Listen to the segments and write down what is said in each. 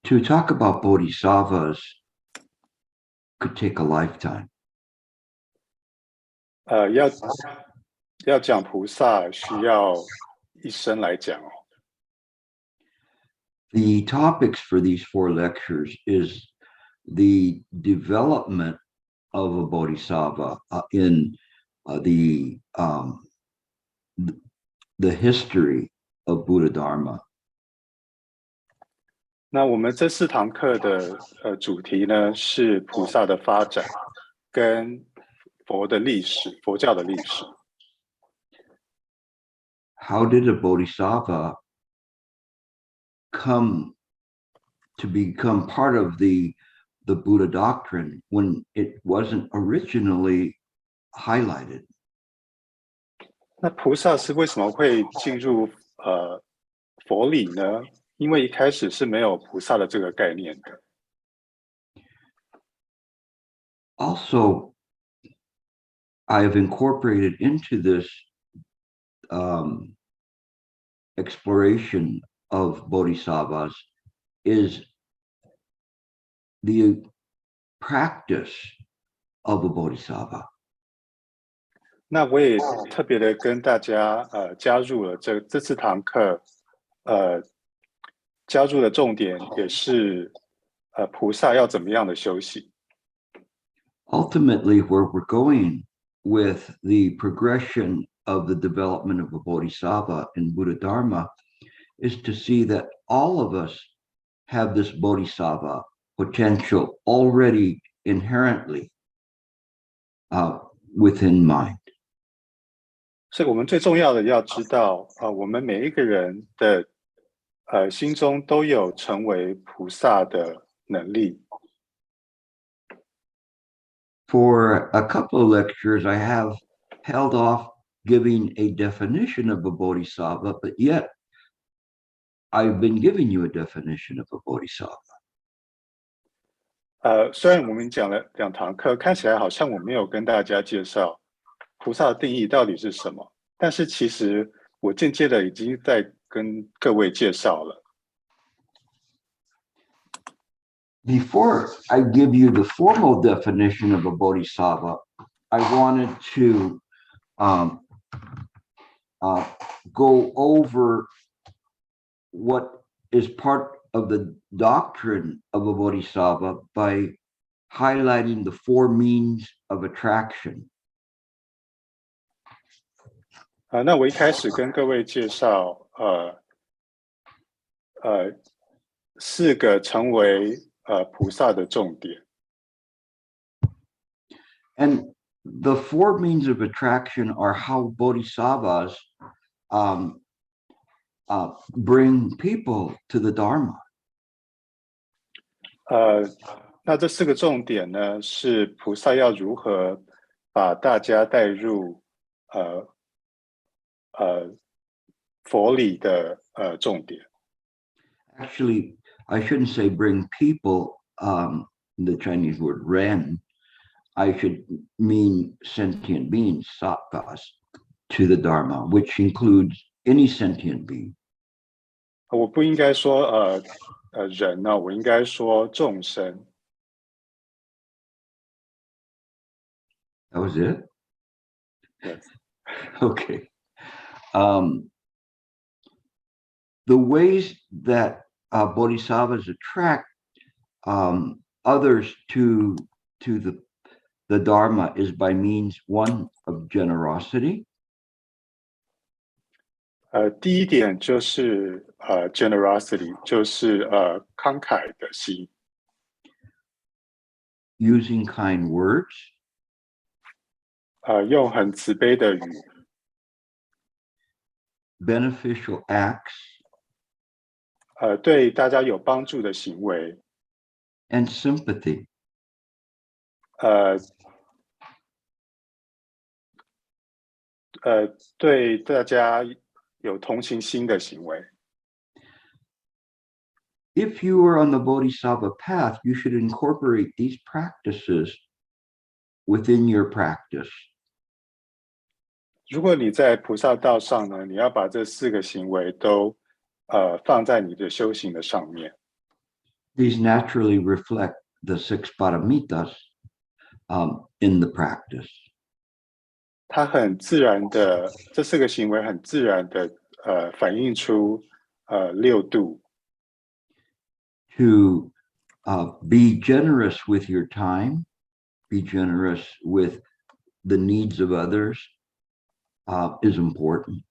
To talk about bodhisattvas could take a lifetime. 要讲菩萨需要一生来讲哦。The topics for these 4 lectures is the development of a bodhisattva in the history of Buddha Dharma. 那我们这4堂课的主题呢是菩萨的发展跟佛的历史，佛教的历史。How did a bodhisattva come to become part of the Buddha doctrine when it wasn't originally highlighted? 那菩萨是为什么会进入佛理呢？因为一开始是没有菩萨的这个概念的。Also, I have incorporated into this exploration of bodhisattvas is the practice of a bodhisattva. 那我也特别的跟大家加入了这4堂课，加入的重点也是菩萨要怎么样的修行。Ultimately, where we're going with the progression of the development of a bodhisattva in Buddha Dharma is to see that all of us have this bodhisattva potential already inherently within mind. 所以我们最重要的要知道我们每一个人的心中都有成为菩萨的能力。For a couple of lectures, I have held off giving a definition of a bodhisattva, but yet I've been giving you a definition of a bodhisattva. 虽然我们讲了2堂课，看起来好像我没有跟大家介绍菩萨的定义到底是什么，但是其实我间接的已经在跟各位介绍了。Before I give you the formal definition of a bodhisattva, I wanted to go over what is part of the doctrine of a bodhisattva by highlighting the 4 means of attraction. 那我一开始跟各位介绍4个成为菩萨的重点。And the 4 means of attraction are how bodhisattvas bring people to the Dharma. 那这4个重点呢，是菩萨要如何把大家带入佛理的重点。Actually, I shouldn't say bring people, the Chinese word ren. I should mean sentient beings, sattvas, to the Dharma, which includes any sentient being. 我不应该说人呢，我应该说众生。That was it? Yes. Okay. The ways that bodhisattvas attract others to the Dharma is by means, 1, of generosity. 第一点就是generosity， 就是慷慨的心。Using kind words. 用很慈悲的语。Beneficial acts. 对大家有帮助的行为。And sympathy. 对大家有同情心的行为。If you are on the Bodhisattva path, you should incorporate these practices within your practice. 如果你在菩萨道上呢，你要把这4个行为都放在你的修行的上面。These naturally reflect the six paramitas in the practice. 它很自然的，这四个行为很自然的反映出六度。To be generous with your time, be generous with the needs of others is important.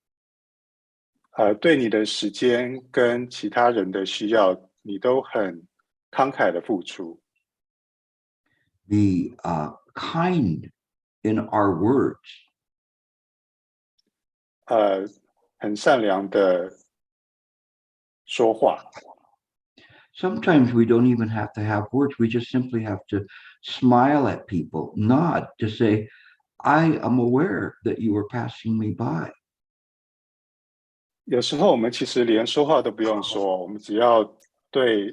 对你的时间跟其他人的需要，你都很慷慨的付出。Be kind in our words. 很善良的说话。Sometimes we don't even have to have words. We just simply have to smile at people, nod to say, I am aware that you are passing me by. 有时候我们其实连说话都不用说，我们只要对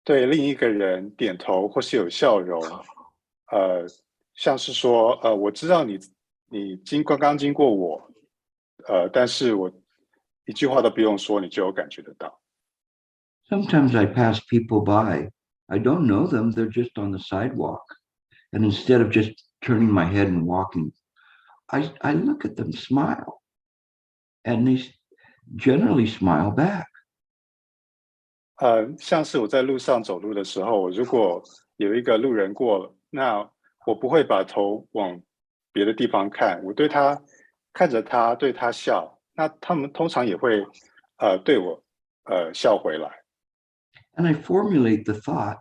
对另一个人点头或是有笑容，像是说我知道你刚刚经过我，但是我一句话都不用说，你就有感觉得到。Sometimes I pass people by. I don't know them. They're just on the sidewalk. And instead of just turning my head and walking, I look at them, smile. And they generally smile back. 像是我在路上走路的时候，如果有一个路人过，那我不会把头往别的地方看，我看着他，对他笑，那他们通常也会对我笑回来。And I formulate the thought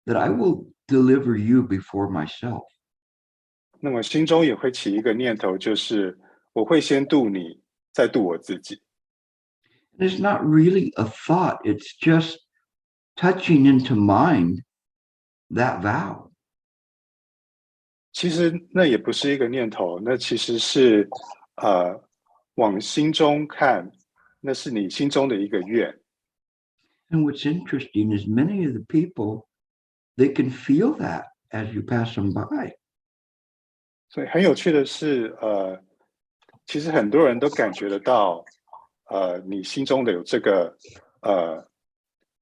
that I will deliver you before myself. 那么心中也会起一个念头，就是我会先度你，再度我自己。And it's not really a thought. It's just touching into mind that vow. 其实那也不是一个念头，那其实是往心中看，那是你心中的一个愿。And what's interesting is many of the people, they can feel that as you pass them by. 所以很有趣的是，其实很多人都感觉得到，你心中的有这个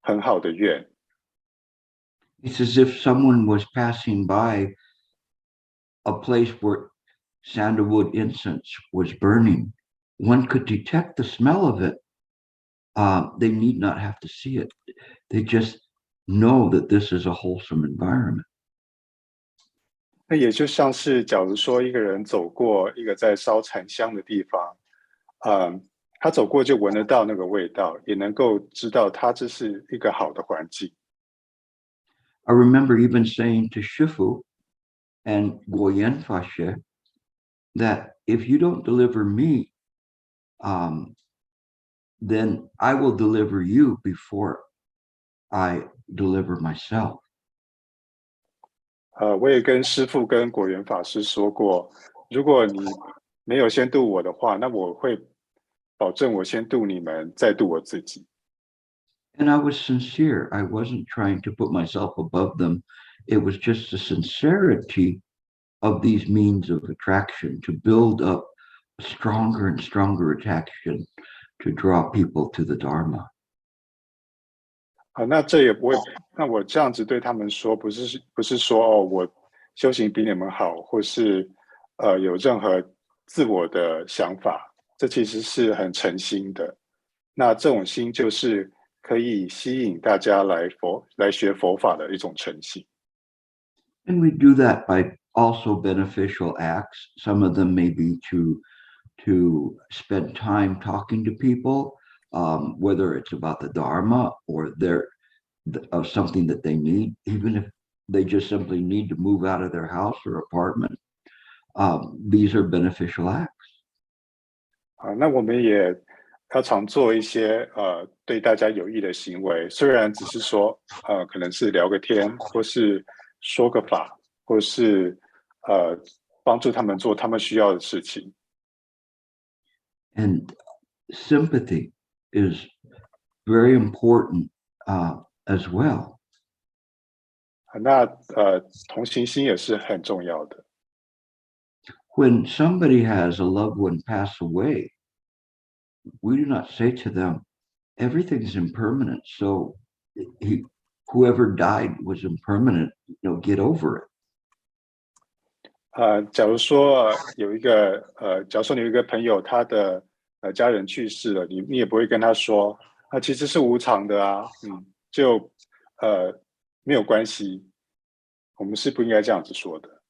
很好的愿。It's as if someone was passing by a place where sandalwood incense was burning. One could detect the smell of it. They need not have to see it. They just know that this is a wholesome environment. 那也就像是，假如说一个人走过一个在烧檀香的地方，他走过就闻得到那个味道，也能够知道他这是一个好的环境。I remember even saying to Shifu and Guoyen Fashe that if you don't deliver me, then I will deliver you before I deliver myself. 我也跟师父跟果园法师说过，如果你没有先度我的话，那我会保证我先度你们，再度我自己。And I was sincere. I wasn't trying to put myself above them. It was just the sincerity of these means of attraction to build up stronger and stronger attraction to draw people to the Dharma. 那这也不会，那我这样子对他们说，不是说哦，我修行比你们好，或是有任何自我的想法，这其实是很诚心的。那这种心就是可以吸引大家来学佛法的一种诚心。And we do that by also beneficial acts. Some of them may be to spend time talking to people, whether it's about the Dharma or of something that they need, even if they just simply need to move out of their house or apartment. These are beneficial acts. 那我们也要常做一些对大家有益的行为，虽然只是说可能是聊个天，或是说个法，或是帮助他们做他们需要的事情。And sympathy is very important as well. 那同情心也是很重要的。When somebody has a loved one pass away, we do not say to them, everything's impermanent. So whoever died was impermanent, get over it. 假如说有一个假如说你有一个朋友，他的家人去世了，你也不会跟他说其实是无常的啊，就没有关系，我们是不应该这样子说的。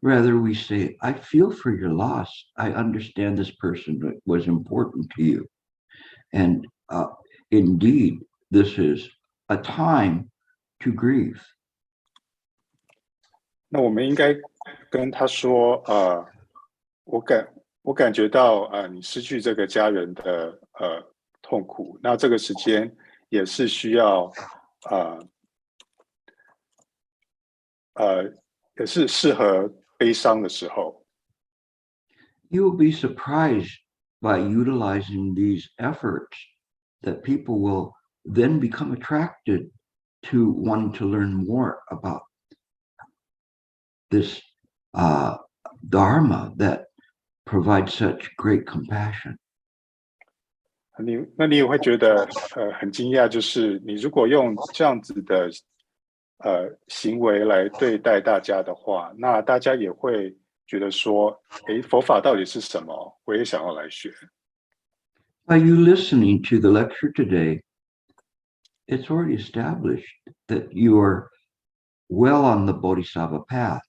Rather, we say, I feel for your loss. I understand this person was important to you. And indeed, this is a time to grieve. 那我们应该跟他说我感觉到你失去这个家人的痛苦，那这个时间也是需要也是适合悲伤的时候。You will be surprised by utilizing these efforts that people will then become attracted to wanting to learn more about this Dharma that provides such great compassion. 那你也会觉得很惊讶，就是你如果用这样子的行为来对待大家的话，那大家也会觉得说，佛法到底是什么？我也想要来学。By you listening to the lecture today, it's already established that you are well on the Bodhisattva path.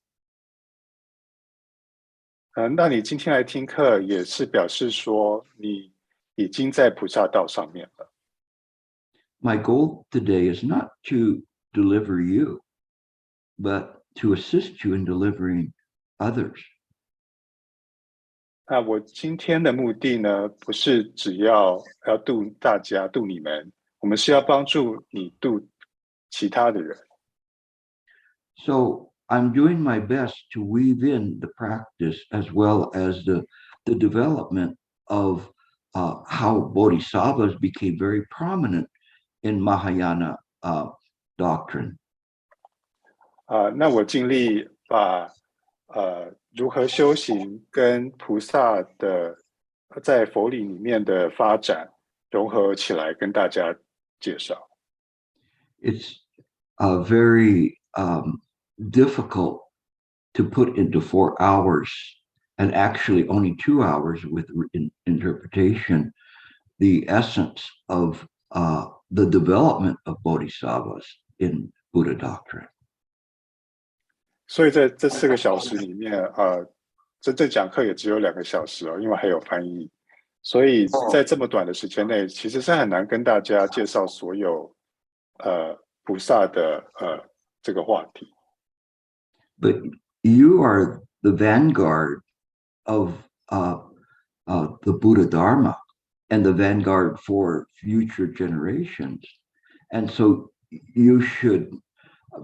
那你今天来听课，也是表示说你已经在菩萨道上面了。My goal today is not to deliver you, but to assist you in delivering others. 那我今天的目的呢，不是只要度大家、度你们，我们是要帮助你度其他的人。So I'm doing my best to weave in the practice as well as the development of how bodhisattvas became very prominent in Mahayana doctrine. 那我尽力把如何修行跟菩萨的在佛理里面的发展融合起来，跟大家介绍。It's very difficult to put into 4 hours, and actually only 2 hours with interpretation, the essence of the development of bodhisattvas in Buddha doctrine. 所以在这4个小时里面，这讲课也只有2个小时因为还有翻译，所以在这么短的时间内，其实是很难跟大家介绍所有菩萨的这个话题。But you are the vanguard of the Buddha Dharma and the vanguard for future generations. And so you should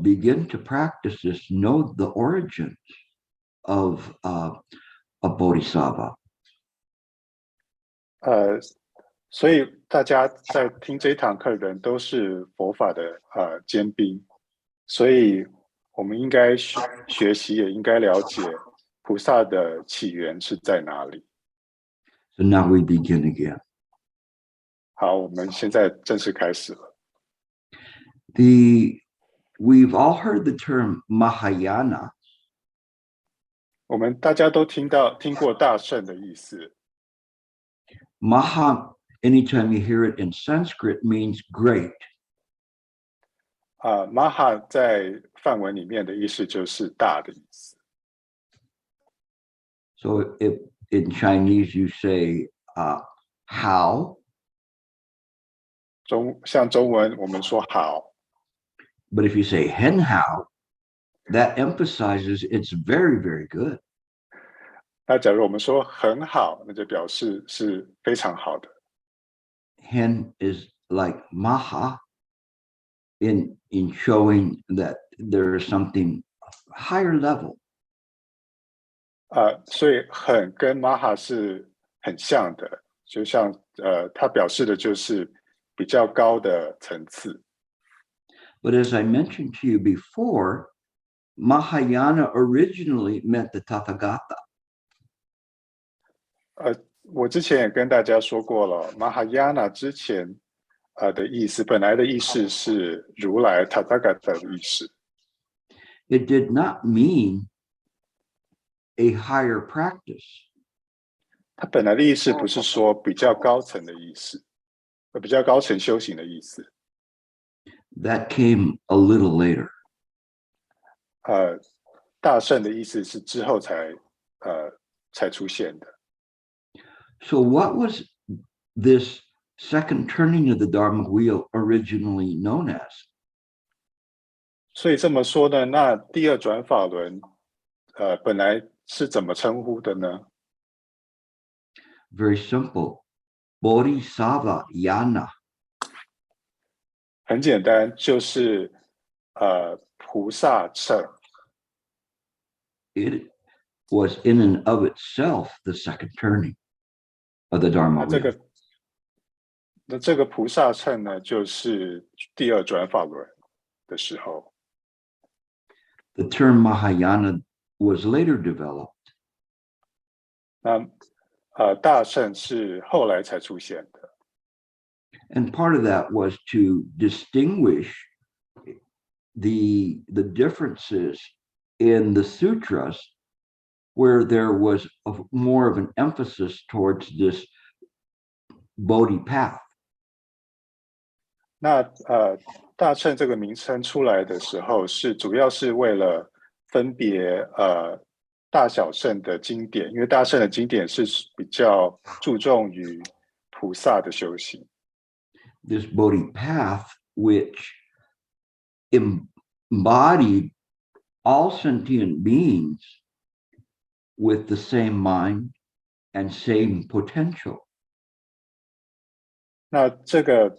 begin to practice this, know the origins of a bodhisattva. 所以大家在听这一堂课的人都是佛法的尖兵，所以我们应该学习，也应该了解菩萨的起源是在哪里。So now we begin again. 好，我们现在正式开始了。We've all heard the term Mahayana. 我们大家都听过大圣的意思。Maha, anytime you hear it in Sanskrit, means great. Maha 在梵文里面的意思就是大的意思。So if in Chinese you say how, 像中文我们说好。but if you say hen how, that emphasizes it's very, very good. 那假如我们说很好，那就表示是非常好的。Hen is like Maha in showing that there is something higher level. 所以很跟 Maha 是很像的，就像它表示的就是比较高的层次。But as I mentioned to you before, Mahayana originally meant the Tathagata. 我之前也跟大家说过了，Mahayana 之前的意思，本来的意思是如来 Tathagata 的意思。It did not mean a higher practice. 它本来的意思不是说比较高层的意思，比较高层修行的意思。That came a little later. 大圣的意思是之后才出现的。So what was this second turning of the Dharma wheel originally known as? 所以这么说呢，那第二转法轮，本来是怎么称呼的呢？ Very simple. Bodhisattva yana. 很简单，就是菩萨乘。It was in and of itself the second turning of the Dharma wheel. 这个菩萨乘呢，就是第二转法轮的时候。The term Mahayana was later developed. 那大乘是后来才出现的。And part of that was to distinguish the differences in the sutras where there was more of an emphasis towards this Bodhi path. 那大乘这个名称出来的时候，主要是为了分别大小乘的经典，因为大乘的经典是比较注重于菩萨的修行。This Bodhi path, which embodied all sentient beings with the same mind and same potential. 那这个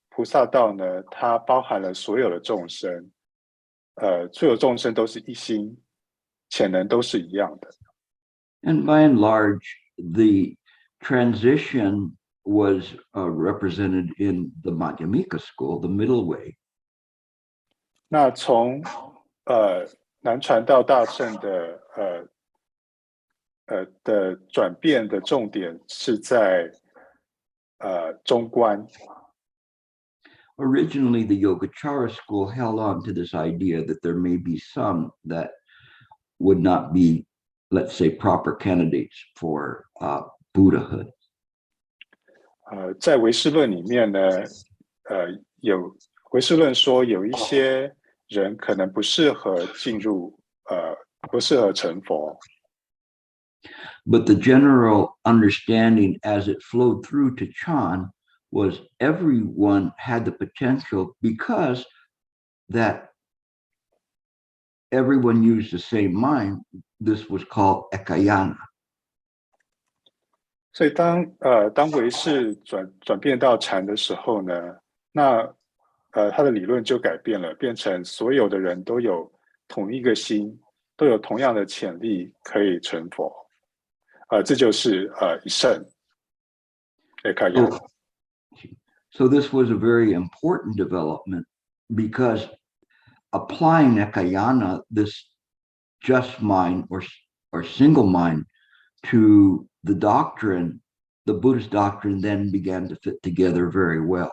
菩萨道呢，它包含了所有的众生，所有众生都是一心，潜能都是一样的。And by and large, the transition was represented in the Madhyamika school, the middle way. 那从南传到大乘的转变的重点是在中观。Originally, the Yogacara school held on to this idea that there may be some that would not be, let's say, proper candidates for Buddhahood. 在唯识论里面呢，有唯识论说有一些人可能不适合进入，不适合成佛。But the general understanding as it flowed through to Chan was everyone had the potential because that everyone used the same mind. This was called ekayana. 所以当唯识转变到禅的时候呢，那他的理论就改变了，变成所有的人都有同一个心，都有同样的潜力可以成佛。这就是一圣ekayana。So this was a very important development because applying ekayana, this just mind or single mind, to the doctrine, the Buddhist doctrine then began to fit together very well.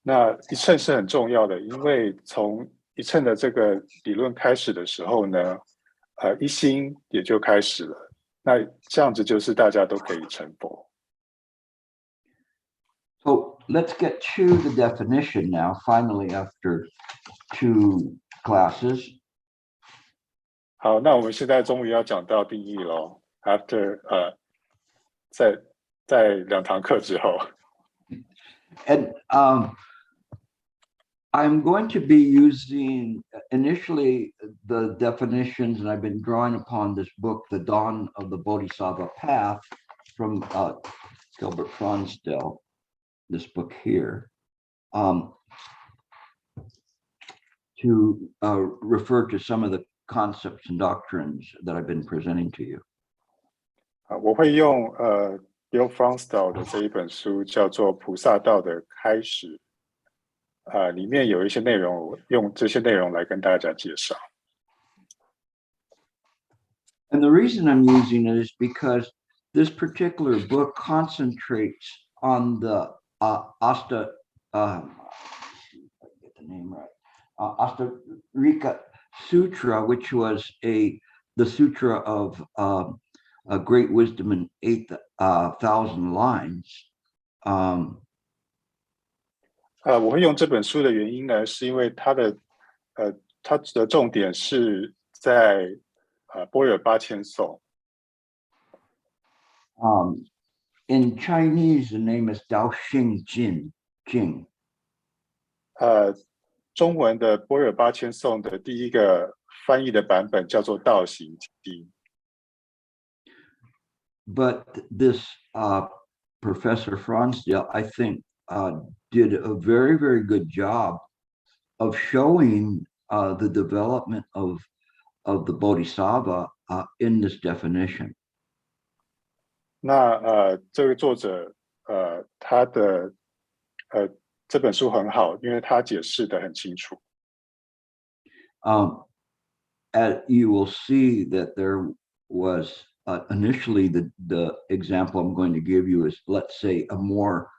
那一乘是很重要的，因为从一乘的这个理论开始的时候呢，一心也就开始了。那这样子就是大家都可以成佛。So let's get to the definition now, finally, after 2 classes. 好，那我们现在终于要讲到定义咯。After 在2堂课之后。And I'm going to be using initially the definitions, and I've been drawing upon this book, The Dawn of the Bodhisattva Path, from Gilbert Gutierrez, this book here, to refer to some of the concepts and doctrines that I've been presenting to you. 我会用Gilbert Gutierrez 的这一本书叫做《菩萨道的开始》。里面有一些内容，用这些内容来跟大家介绍。And the reason I'm using it is because this particular book concentrates on the Asta, get the name right, Astarika Sutra, which was the sutra of a great wisdom in 8,000 lines. 我会用这本书的原因呢，是因为它的重点是在般若八千颂。In Chinese, the name is Dao Xing Jing. 中文的般若八千颂的第一个翻译的版本叫做道行经。But this Professor Fronsdale, I think, did a very, very good job of showing the development of the Bodhisattva in this definition. 那这个作者他的这本书很好，因为他解释得很清楚。As you will see that there was initially the example I'm going to give you is, let's say, a more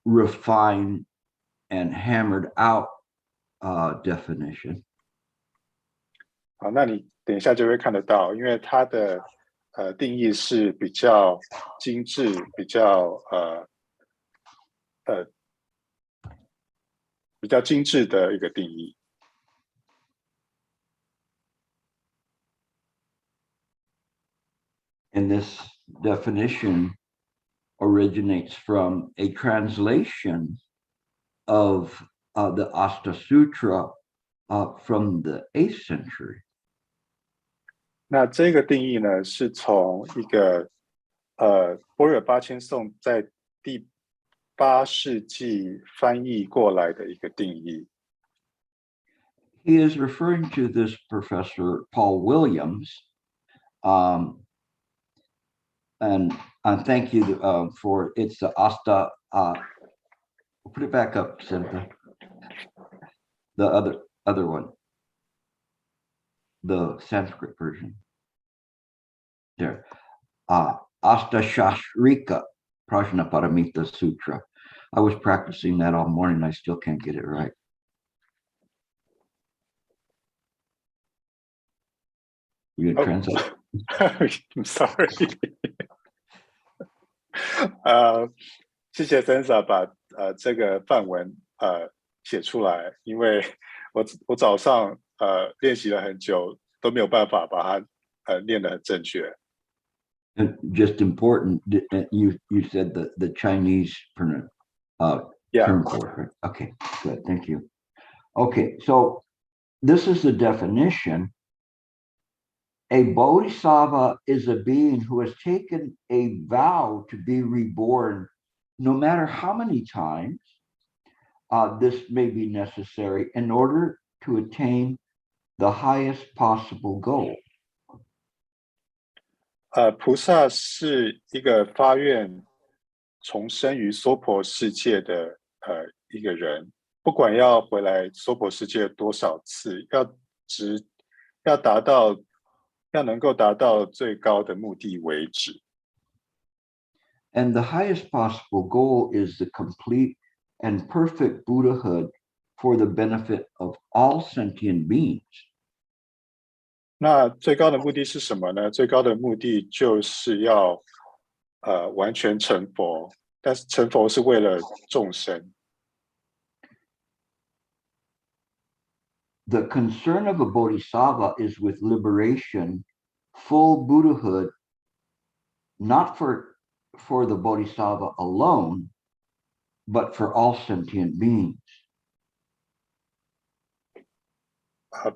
refined and hammered out definition. 好，那你等一下就会看得到，因为它的定义是比较精致，比较精致的一个定义。And this definition originates from a translation of the Asta Sutra from the 8th century. 那这个定义呢，是从一个般若八千颂在第8世纪翻译过来的一个定义。He is referring to this Professor Paul Williams, and thank you for it's the Asta. Put it back up, Cynthia. The other one, the Sanskrit version. There, Astashashrika Prajnaparamita Sutra. I was practicing that all morning. I still can't get it right. You can translate. I'm sorry. 谢谢 Sensa 把这个范文写出来，因为我早上练习了很久，都没有办法把它念得很正确。And just important, you said the Chinese term for it, right? Okay, good, thank you. Okay, so this is the definition. A bodhisattva is a being who has taken a vow to be reborn, no matter how many times this may be necessary in order to attain the highest possible goal. 菩萨是一个发愿重生于娑婆世界的一个人，不管要回来娑婆世界多少次，要能够达到最高的目的为止。And the highest possible goal is the complete and perfect Buddhahood for the benefit of all sentient beings. 那最高的目的是什么呢？最高的目的就是要完全成佛，但是成佛是为了众生。The concern of a bodhisattva is with liberation, full Buddhahood, not for the bodhisattva alone, but for all sentient beings.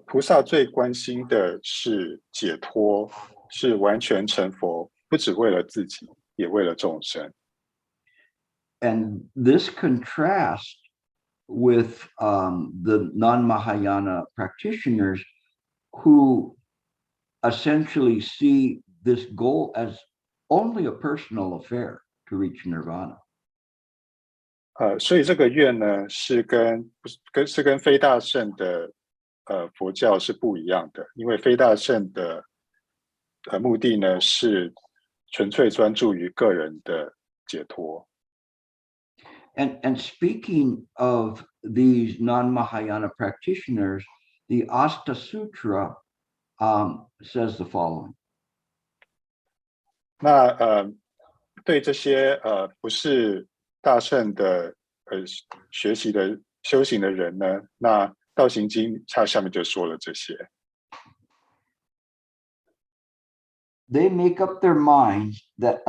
菩萨最关心的是解脱，是完全成佛，不只为了自己，也为了众生。And this contrasts with the non-Mahayana practitioners who essentially see this goal as only a personal affair to reach nirvana. 所以这个愿呢，是跟非大乘的佛教是不一样的，因为非大乘的目的呢是纯粹专注于个人的解脱。And speaking of these non-Mahayana practitioners, the Asta Sutra says the following. 那对这些不是大乘的学习的修行的人呢，那道行经它下面就说了这些。They make up their minds that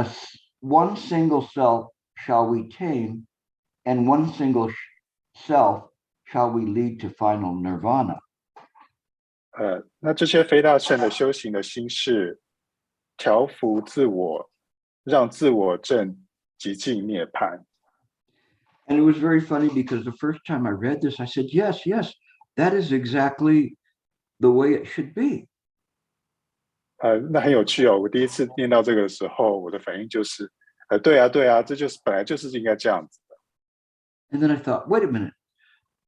one single self shall we tame, and one single self shall we lead to final nirvana. 那这些非大乘的修行的心是调伏自我，让自我正极尽涅槃。And it was very funny because the first time I read this, I said, yes, that is exactly the way it should be. 那很有趣哦。我第一次念到这个的时候，我的反应就是，对啊，这就是本来就是应该这样子的。And then I thought, wait a minute,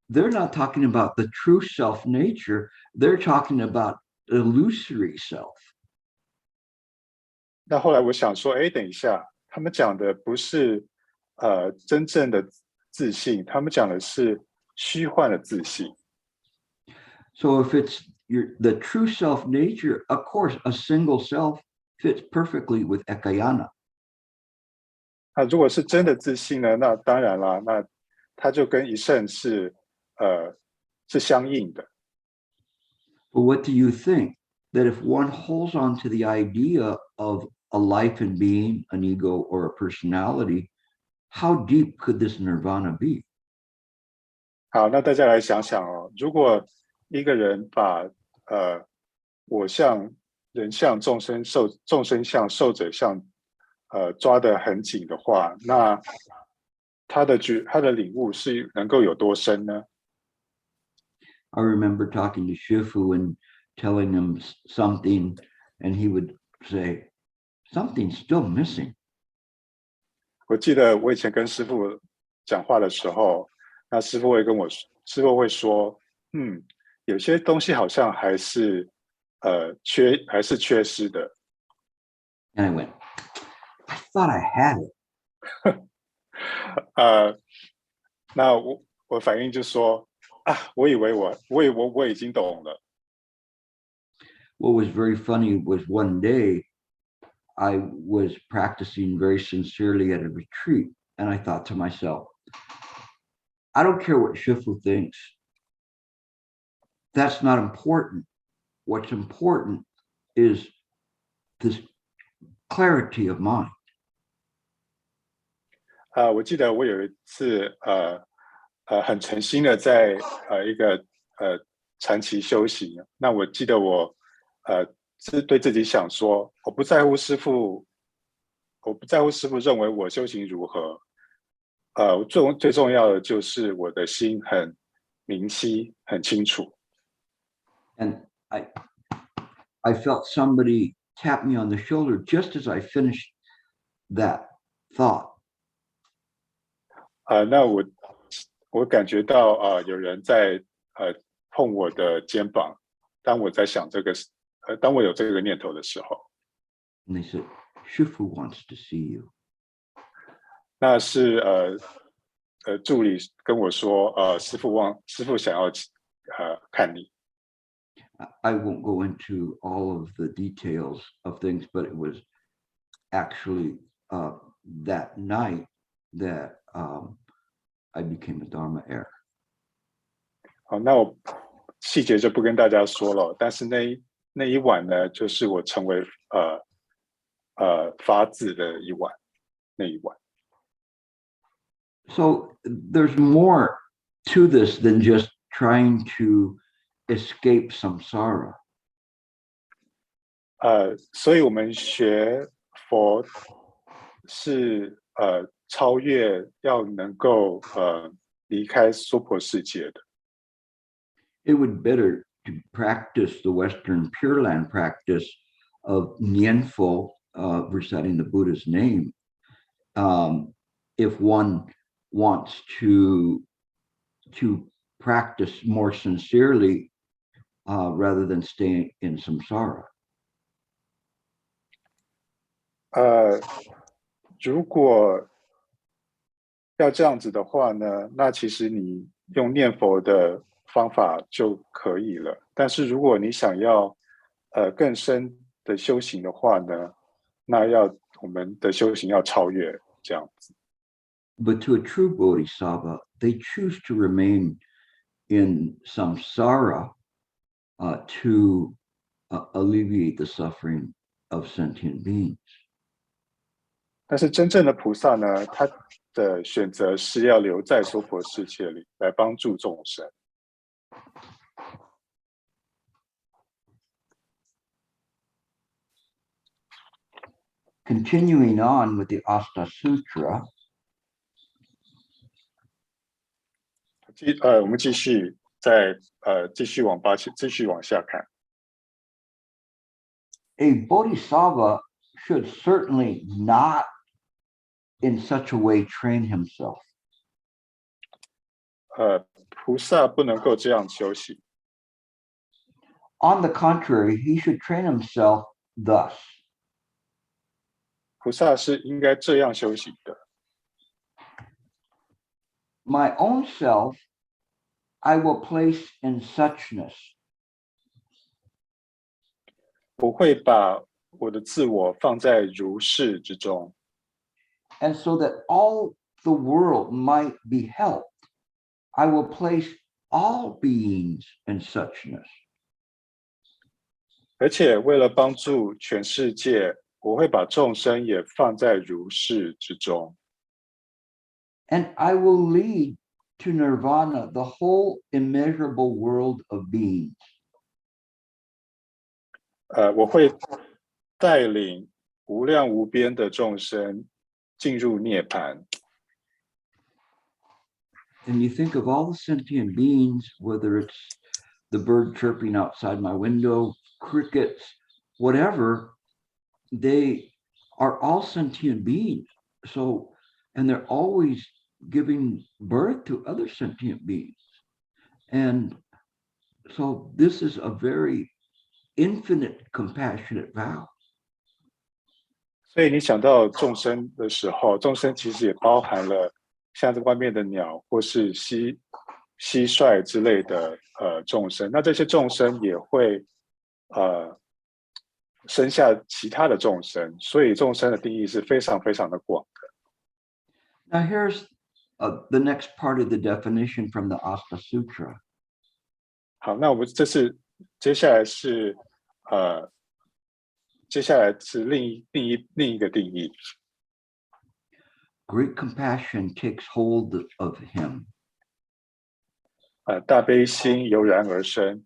they're not talking about the true self nature. They're talking about illusory self. 那后来我想说，等一下，他们讲的不是真正的自信，他们讲的是虚幻的自信。So if it's the true self nature, of course, a single self fits perfectly with ekayana. 那如果是真的自信呢？那当然啦，那它就跟一圣是相应的。But what do you think? That if one holds on to the idea of a life and being, an ego, or a personality, how deep could this nirvana be? 好，那大家来想想哦，如果一个人把我相、人相、众生相、寿者相抓得很紧的话，那他的领悟是能够有多深呢？ I remember talking to Shifu and telling him something, and he would say, something's still missing. 我记得我以前跟师父讲话的时候，那师父会说，有些东西好像还是缺失的。And I went, I thought I had it. 那我反应就说我以为我已经懂了。What was very funny was one day I was practicing very sincerely at a retreat, and I thought to myself, I don't care what Shifu thinks. That's not important. What's important is this clarity of mind. 我记得我有一次很诚心的在一个长期修行，那我记得我是对自己想说，我不在乎师父认为我修行如何，最重要的就是我的心很明晰、很清楚。And I felt somebody tap me on the shoulder just as I finished that thought. 那我感觉到有人在碰我的肩膀，当我在想当我有这个念头的时候。And they said, Shifu wants to see you. 那是助理跟我说，师父想要看你。I won't go into all of the details of things, but it was actually that night that I became a Dharma heir. 好，那我细节就不跟大家说了，但是那一晚呢，就是我成为发字的那一晚。So there's more to this than just trying to escape samsara. 所以我们学佛是超越，要能够离开娑婆世界的。It would better to practice the Western Pure Land practice of Nianfo, reciting the Buddha's name, if one wants to practice more sincerely rather than staying in samsara. 如果要这样子的话呢，那其实你用念佛的方法就可以了。但是如果你想要更深的修行的话呢，那我们的修行要超越这样子。But to a true Bodhisattva, they choose to remain in samsara to alleviate the suffering of sentient beings. 但是真正的菩萨呢，他的选择是要留在娑婆世界里，来帮助众生。Continuing on with the Asta Sutra, 我们继续继续往下看。a Bodhisattva should certainly not in such a way train himself. 菩萨不能够这样修行。On the contrary, he should train himself thus. 菩萨是应该这样修行的。My own self, I will place in suchness. 我会把我的自我放在如是之中。And so that all the world might be helped, I will place all beings in suchness. 而且为了帮助全世界，我会把众生也放在如是之中。And I will lead to nirvana the whole immeasurable world of beings. 我会带领无量无边的众生进入涅槃。And you think of all the sentient beings, whether it's the bird chirping outside my window, crickets, whatever, they are all sentient beings. So, and they're always giving birth to other sentient beings. And so this is a very infinite compassionate vow. 所以你想到众生的时候，众生其实也包含了像这外面的鸟或是蟋蟀之类的众生。那这些众生也会生下其他的众生，所以众生的定义是非常非常的广的。 Now here's the next part of the definition from the Asta Sutra. 好，那我们接下来是另一个定义。Great compassion takes hold of him. 大悲心油然而生。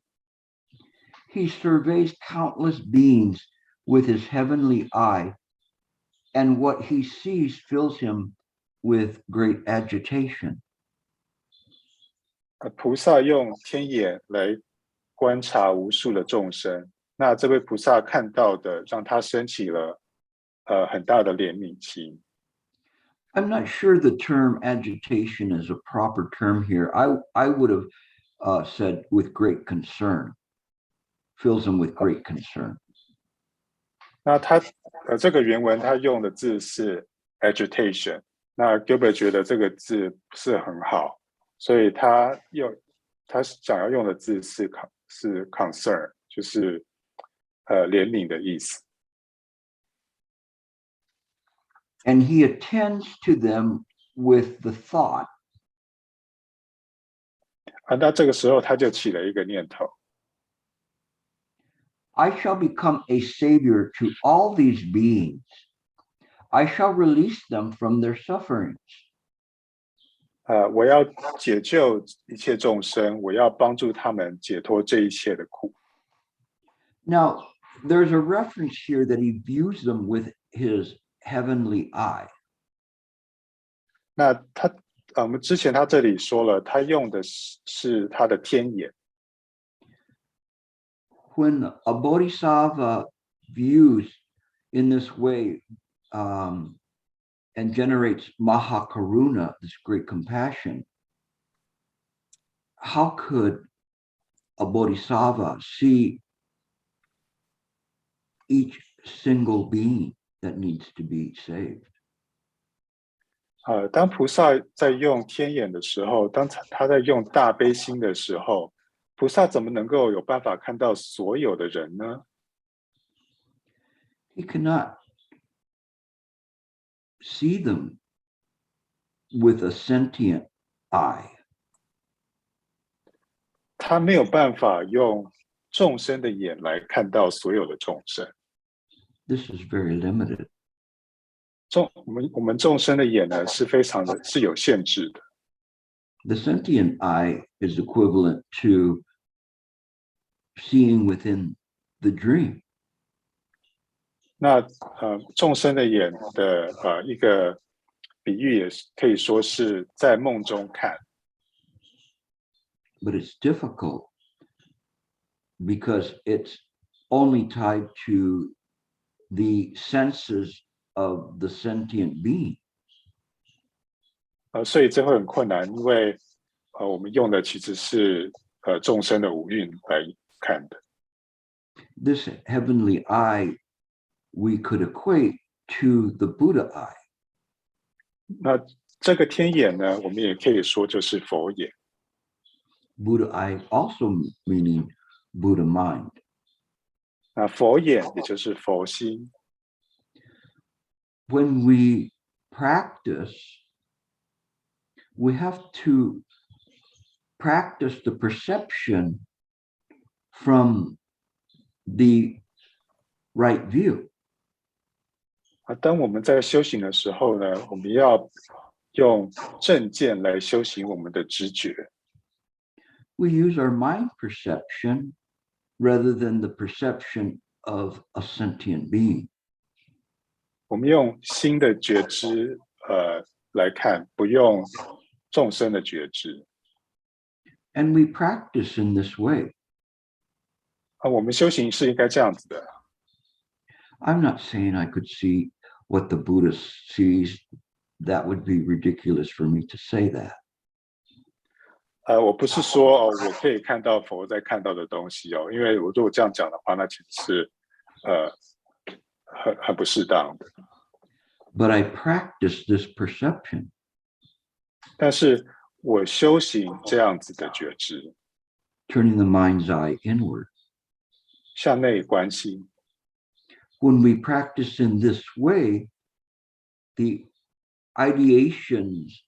He surveys countless beings with his heavenly eye, and what he sees fills him with great agitation. 菩萨用天眼来观察无数的众生，那这位菩萨看到的让他升起了很大的怜悯心。I'm not sure the term agitation is a proper term here. I would have said with great concern, fills him with great concern. 那他这个原文他用的字是 agitation， 那 Gilbert 觉得这个字不是很好，所以他想要用的字是 concern， 就是怜悯的意思。And he attends to them with the thought. 那这个时候他就起了一个念头。I shall become a savior to all these beings. I shall release them from their sufferings. 我要解救一切众生，我要帮助他们解脱这一切的苦。Now, there's a reference here that he views them with his heavenly eye. 那我们之前他这里说了，他用的是他的天眼。When a bodhisattva views in this way and generates mahakaruna, this great compassion, how could a bodhisattva see each single being that needs to be saved? 当菩萨在用天眼的时候，当他在用大悲心的时候，菩萨怎么能够有办法看到所有的人呢？ He cannot see them with a sentient eye. 他没有办法用众生的眼来看到所有的众生。This is very limited. 我们众生的眼呢是非常的是有限制的。The sentient eye is equivalent to seeing within the dream. 那众生的眼的一个比喻也是可以说是在梦中看。But it's difficult because it's only tied to the senses of the sentient being. 所以这会很困难，因为我们用的其实是众生的五蕴来看的。This heavenly eye we could equate to the Buddha eye. 那这个天眼呢，我们也可以说就是佛眼。Buddha eye also meaning Buddha mind. 那佛眼也就是佛心。When we practice, we have to practice the perception from the right view. 当我们在修行的时候呢，我们要用正见来修行我们的知觉。We use our mind perception rather than the perception of a sentient being. 我们用心的觉知来看，不用众生的觉知。And we practice in this way. 我们修行是应该这样子的。I'm not saying I could see what the Buddha sees. That would be ridiculous for me to say that. 我不是说我可以看到佛在看到的东西因为我如果这样讲的话，那其实是很不适当的。But I practice this perception. 但是我修行这样子的觉知， turning the mind's eye inward. 向内观心。When we practice in this way, the ideations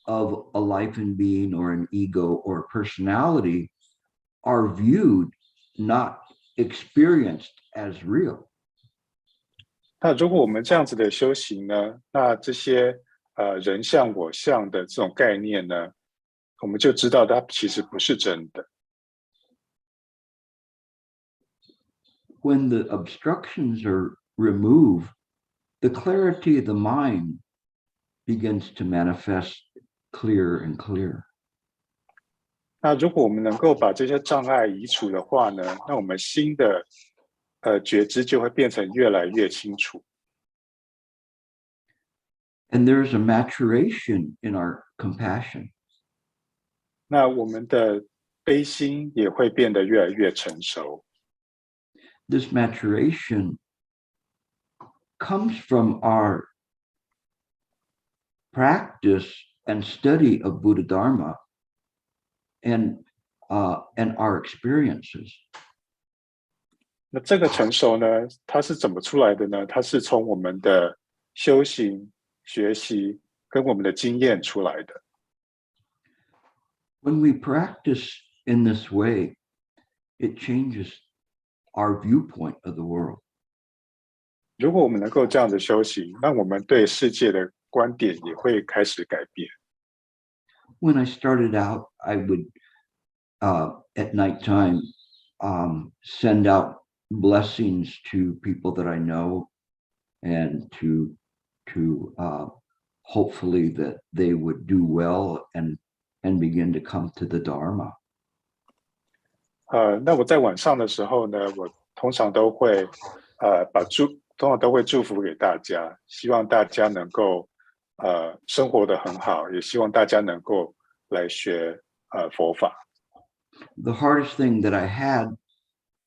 of a life and being or an ego or personality are viewed, not experienced as real. 那如果我们这样子的修行呢，那这些人相我相的这种概念呢，我们就知道它其实不是真的。When the obstructions are removed, the clarity of the mind begins to manifest clearer and clearer. 那如果我们能够把这些障碍移除的话呢，那我们心的觉知就会变成越来越清楚。And there's a maturation in our compassion. 那我们的悲心也会变得越来越成熟。This maturation comes from our practice and study of Buddha Dharma and our experiences. 那这个成熟呢，它是怎么出来的呢？它是从我们的修行、学习跟我们的经验出来的。When we practice in this way, it changes our viewpoint of the world. 如果我们能够这样的修行，那我们对世界的观点也会开始改变。When I started out, I would, at nighttime, send out blessings to people that I know, and to hopefully that they would do well and begin to come to the Dharma. 那我在晚上的时候呢，我通常都会祝福给大家，希望大家能够生活得很好，也希望大家能够来学佛法。The hardest thing that I had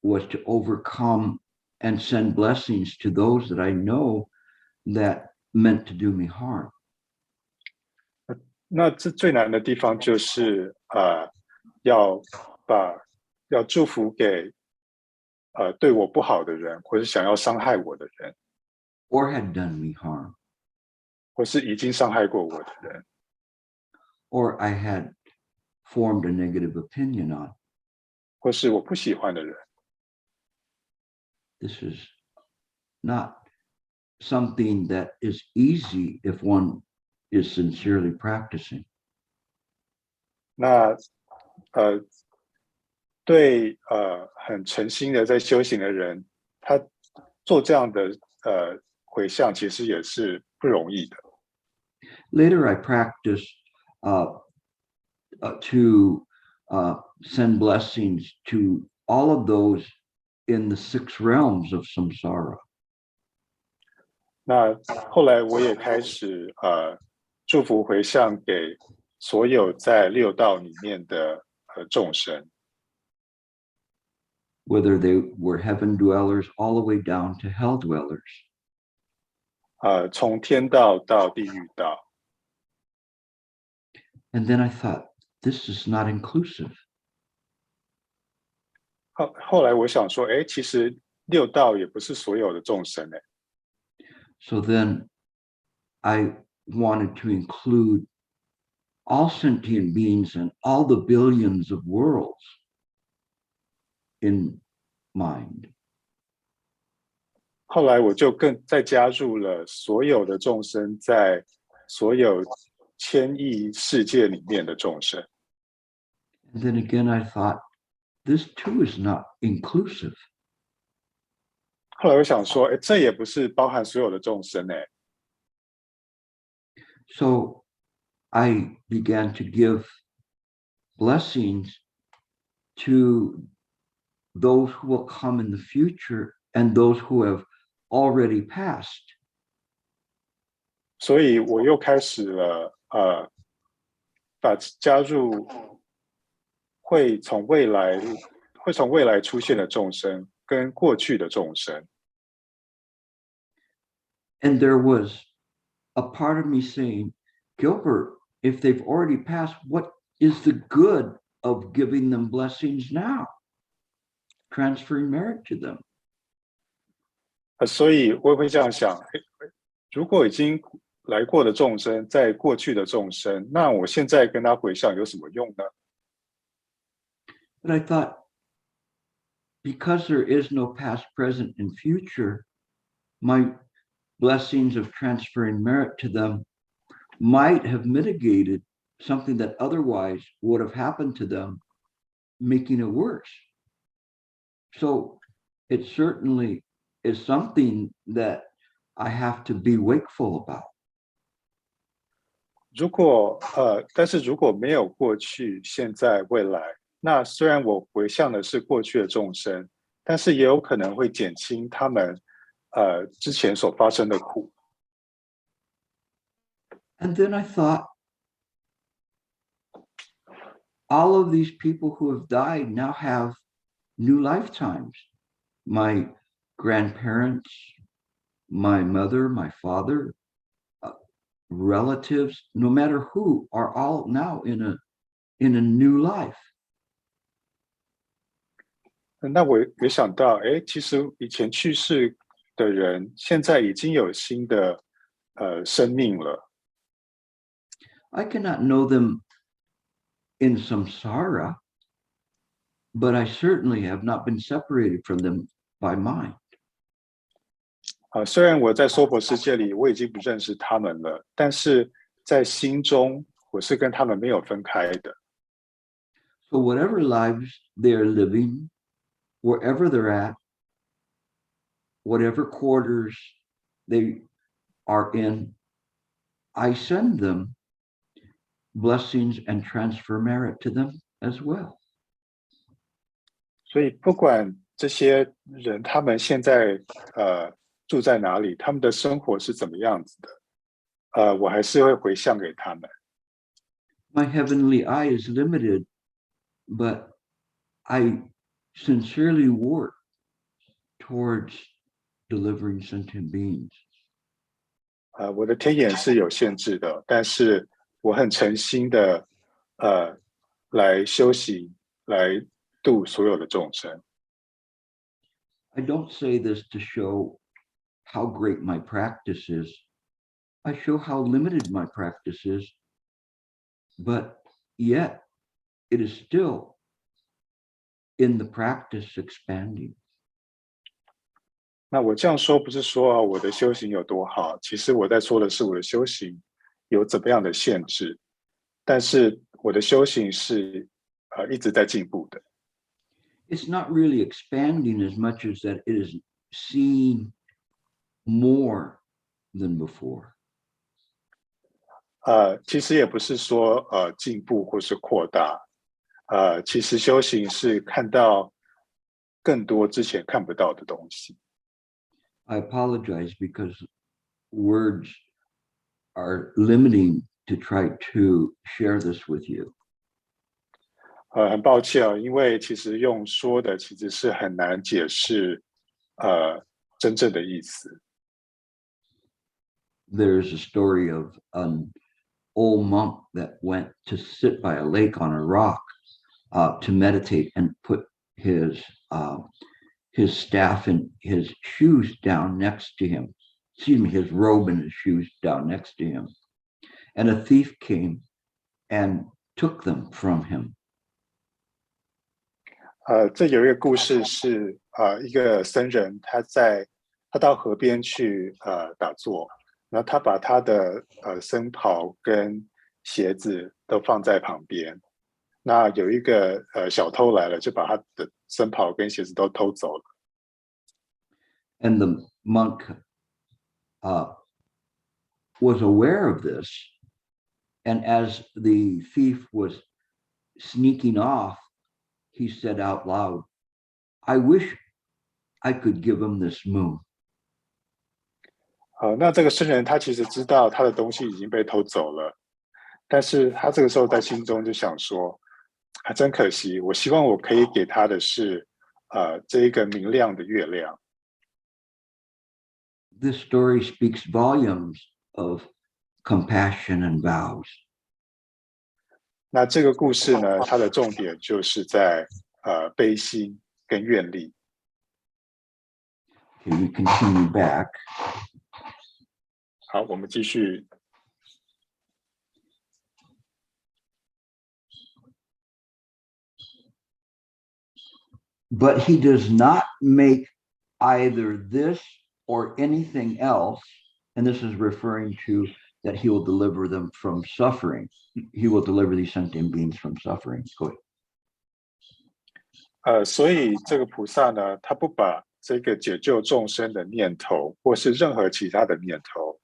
was to overcome and send blessings to those that I know that meant to do me harm. 那这最难的地方就是要要祝福给对我不好的人，或是想要伤害我的人， or had done me harm, 或是已经伤害过我的人， or I had formed a negative opinion on. 或是我不喜欢的人。 This is not something that is easy if one is sincerely practicing. 那对很诚心的在修行的人，他做这样的回向，其实也是不容易的。 Later, I practiced to send blessings to all of those in the 6 realms of samsara. 那后来我也开始祝福回向给所有在6道里面的众生， whether they were heaven dwellers all the way down to hell dwellers. 从天道到地狱道。 And then I thought, this is not inclusive. 后来我想说，其实6道也不是所有的众生。 So then I wanted to include all sentient beings and all the billions of worlds in mind. 后来我就更再加入了所有的众生在所有千亿世界里面的众生。 And then again, I thought, this too is not inclusive. 后来我想说，这也不是包含所有的众生。 So I began to give blessings to those who will come in the future and those who have already passed. 所以我又开始了加入会从未来出现的众生跟过去的众生。 And there was a part of me saying, Gilbert, if they've already passed, what is the good of giving them blessings now? Transferring merit to them. 所以我也会这样想，如果已经来过的众生，在过去的众生，那我现在跟他回向有什么用呢？ But I thought, because there is no past, present, and future, my blessings of transferring merit to them might have mitigated something that otherwise would have happened to them, making it worse. So it certainly is something that I have to be wakeful about. 但是如果没有过去、现在、未来，那虽然我回向的是过去的众生，但是也有可能会减轻他们之前所发生的苦。 And then I thought, all of these people who have died now have new lifetimes. My grandparents, my mother, my father, relatives, no matter who, are all now in a new life. 那我也想到，其实以前去世的人，现在已经有新的生命了。 I cannot know them in samsara, but I certainly have not been separated from them by mind. 虽然我在娑婆世界里我已经不认识他们了，但是在心中我是跟他们没有分开的。 So whatever lives they are living, wherever they're at, whatever quarters they are in, I send them blessings and transfer merit to them as well. 所以不管这些人他们现在住在哪里，他们的生活是怎么样子的，我还是会回向给他们。 My heavenly eye is limited, but I sincerely work towards delivering sentient beings. 我的天眼是有限制的，但是我很诚心的来修行，来度所有的众生。I don't say this to show how great my practice is. I show how limited my practice is, but yet it is still in the practice expanding. 那我这样说不是说我的修行有多好，其实我在说的是我的修行有怎么样的限制，但是我的修行是一直在进步的。It's not really expanding as much as that it is seeing more than before. 其实也不是说进步或是扩大，其实修行是看到更多之前看不到的东西。I apologize because words are limiting to try to share this with you. 很抱歉啊，因为其实用说的其实是很难解释真正的意思。There's a story of an old monk that went to sit by a lake on a rock to meditate and put his staff and his shoes down next to him. Excuse me, his robe and his shoes down next to him. And a thief came and took them from him. 这有一个故事是一个僧人他到河边去打坐，然后他把他的僧袍跟鞋子都放在旁边。那有一个小偷来了，就把他的僧袍跟鞋子都偷走了。And the monk was aware of this, and as the thief was sneaking off, he said out loud, "I wish I could give him this moon." 那这个僧人他其实知道他的东西已经被偷走了，但是他这个时候在心中就想说，还真可惜，我希望我可以给他的是这一个明亮的月亮。This story speaks volumes of compassion and vows. 那这个故事呢，它的重点就是在悲心跟愿力。Okay, we continue back. 好，我们继续。But he does not make either this or anything else, and this is referring to that he will deliver them from suffering. He will deliver these sentient beings from suffering. Go ahead. 所以这个菩萨呢，他不把这个解救众生的念头，或是任何其他的念头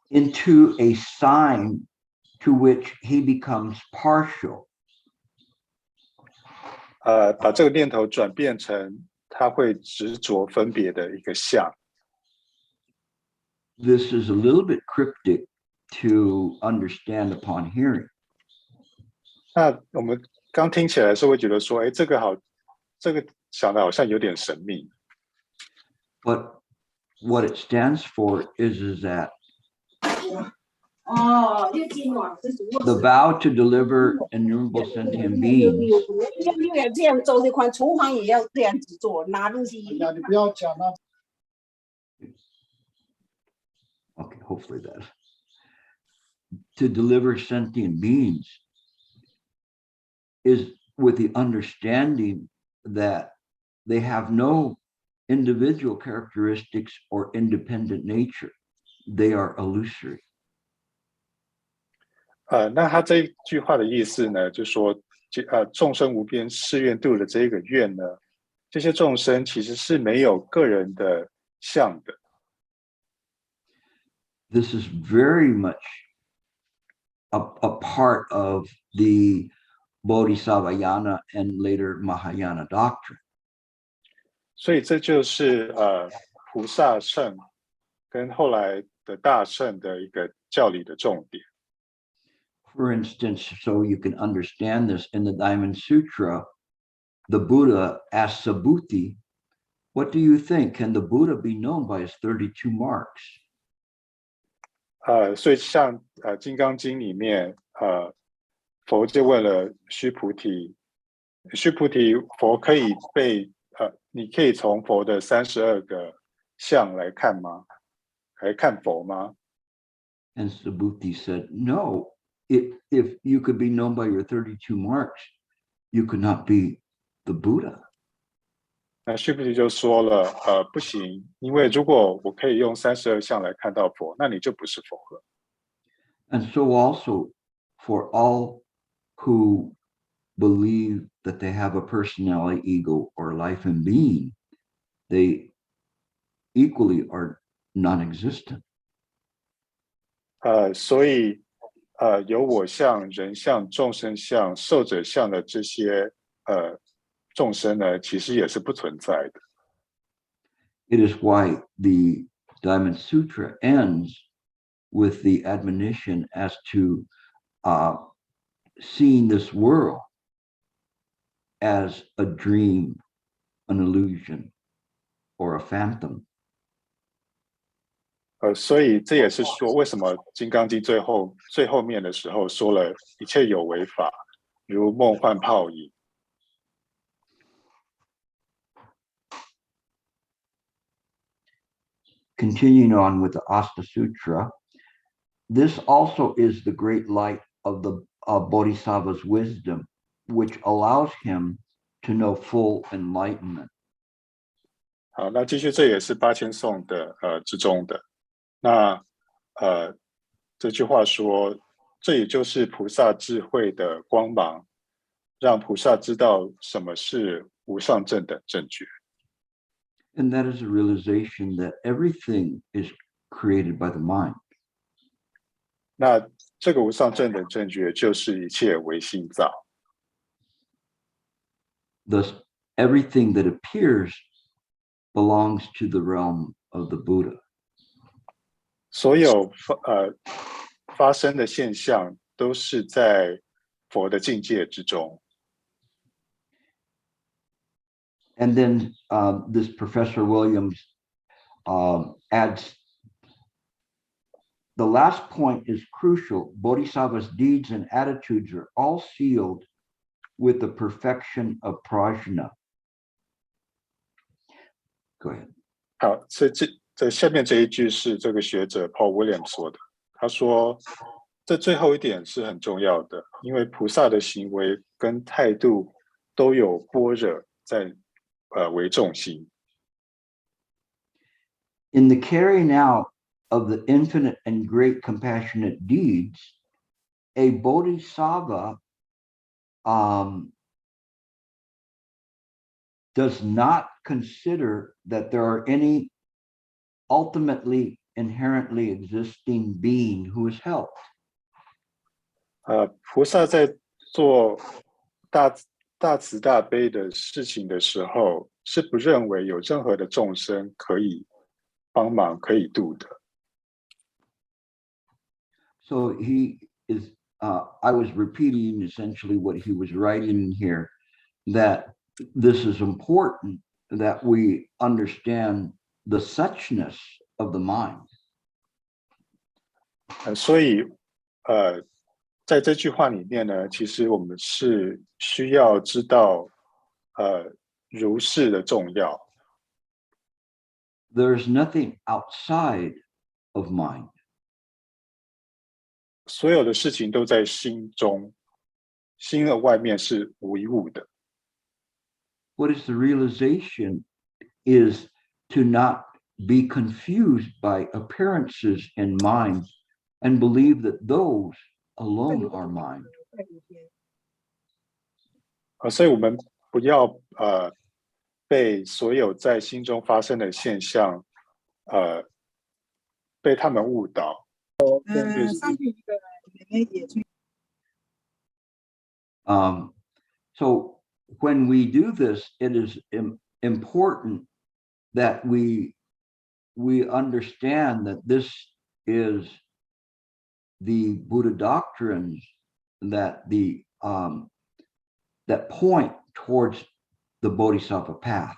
into a sign to which he becomes partial. 把这个念头转变成他会执着分别的一个相。This is a little bit cryptic to understand upon hearing. 那我们刚听起来是会觉得说，哎，这个想的好像有点神秘。But what it stands for is that the vow to deliver innumerable sentient beings. Okay, hopefully that. To deliver sentient beings is with the understanding that they have no individual characteristics or independent nature. They are illusory. 那他这一句话的意思呢，就说，众生无边誓愿度的这一个愿呢，这些众生其实是没有个人的相的。This is very much a part of the Bodhisattva and later Mahayana doctrine. 所以这就是菩萨圣跟后来的大圣的一个教理的重点。For instance, so you can understand this, in the Diamond Sutra, the Buddha asked Subhuti, "What do you think? Can the Buddha be known by his 32 marks?" 所以像金刚经里面佛就问了须菩提，佛可以被你可以从佛的32个相来看吗？来看佛吗？ And Subhuti said, no, if you could be known by your 32 marks, you could not be the Buddha. 那须菩提就说了，不行，因为如果我可以用32相来看到佛，那你就不是佛了。And so also for all who believe that they have a personality, ego, or life and being, they equally are non-existent. 所以有我相、人相、众生相、寿者相的这些众生呢，其实也是不存在的。It is why the Diamond Sutra ends with the admonition as to seeing this world as a dream, an illusion, or a phantom. 所以这也是说，为什么《金刚经》最后面的时候说了一切有为法，如梦幻泡影。Continuing on with the Asta Sutra, this also is the great light of the Bodhisattva's wisdom, which allows him to know full enlightenment. 好，那继续，这也是8000颂的之中的。那这句话说，这也就是菩萨智慧的光芒，让菩萨知道什么是无上正等正觉。And that is a realization that everything is created by the mind. 那这个无上正等正觉就是一切唯心造。Thus, everything that appears belongs to the realm of the Buddha. 所有发生的现象都是在佛的境界之中。And then this Professor Williams adds, the last point is crucial. Bodhisattva's deeds and attitudes are all sealed with the perfection of prajna. Go ahead. 好，这下面这一句是这个学者 Paul Williams 说的。他说，这最后一点是很重要的，因为菩萨的行为跟态度都有般若在为重心。In the carrying out of the infinite and great compassionate deeds, a bodhisattva does not consider that there are any ultimately inherently existing being who is helped. 菩萨在做大慈大悲的事情的时候，是不认为有任何的众生可以帮忙、可以度的。So he is, I was repeating essentially what he was writing here, that this is important, that we understand the suchness of the mind. 所以在这句话里面呢，其实我们是需要知道如是的重要。There is nothing outside of mind. 所有的事情都在心中，心的外面是无一物的。What is the realization is to not be confused by appearances in mind and believe that those alone are mind. 所以我们不要被所有在心中发生的现象被他们误导。So when we do this, it is important that we understand that this is the Buddha doctrines that that point towards the Bodhisattva path.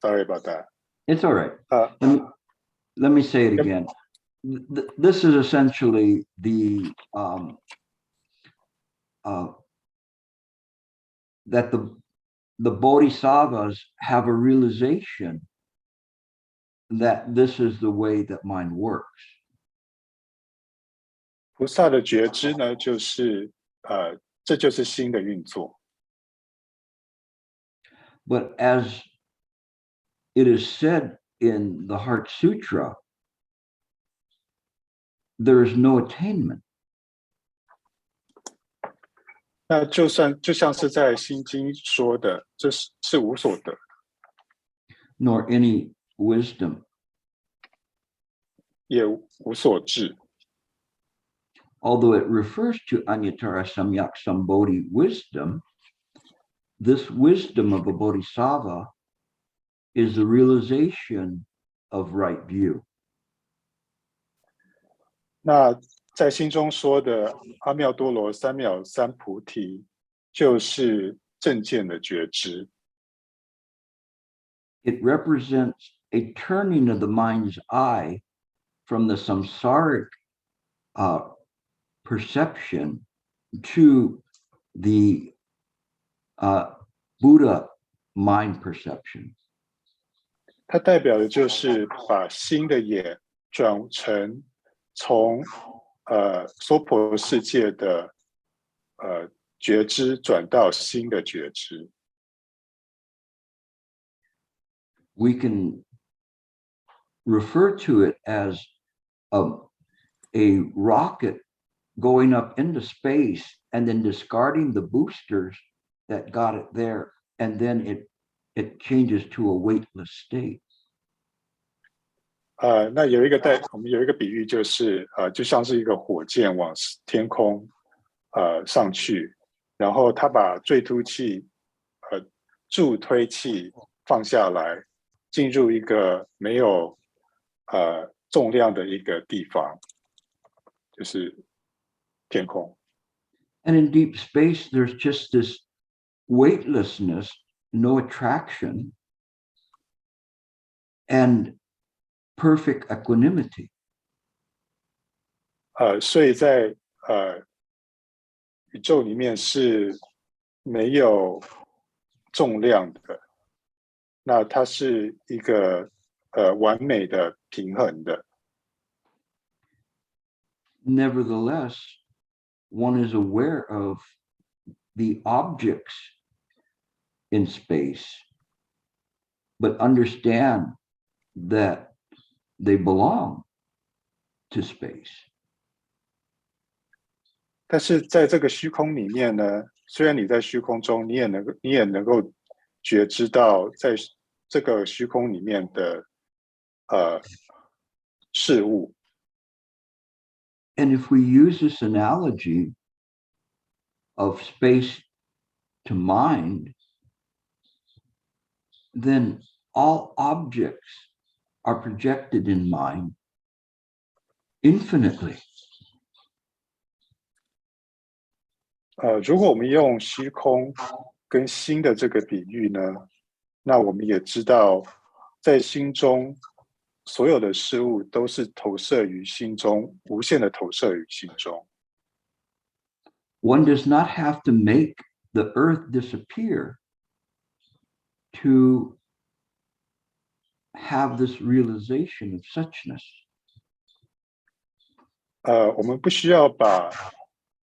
Sorry about that. It's all right. Uh, Let me say it Yep. again. This is essentially that the bodhisattvas have a realization that this is the way that mind works. 菩萨的觉知呢，这就是心的运作。But as it is said in the Heart Sutra, there is no attainment. 那就像是在心经说的，这是无所得， nor any wisdom. 也无所至。Although it refers to Anyatara Samyak Sambodhi wisdom, this wisdom of a bodhisattva is the realization of right view. 那在心中说的阿耨多罗三藐三菩提，就是正见的觉知。It represents a turning of the mind's eye from the samsaric perception to the Buddha mind perception. 它代表的就是把心的眼转成从娑婆世界的觉知转到心的觉知。We can refer to it as a rocket going up into space and then discarding the boosters that got it there, and then it changes to a weightless state. 那我们有一个比喻，就是就像是一个火箭往天空上去，然后它把坠凸器助推器放下来，进入一个没有重量的一个地方，就是天空。And in deep space, there's just this weightlessness, no attraction, and perfect equanimity. 所以在宇宙里面是没有重量的，那它是一个完美的平衡的。Nevertheless, one is aware of the objects in space, but understand that they belong to space. 但是在这个虚空里面呢，虽然你在虚空中，你也能够觉知到在这个虚空里面的事物。And if we use this analogy of space to mind, then all objects are projected in mind infinitely. 如果我们用虚空跟心的这个比喻呢，那我们也知道，在心中所有的事物都是投射于心中，无限的投射于心中。One does not have to make the earth disappear to have this realization of suchness. 我们不需要把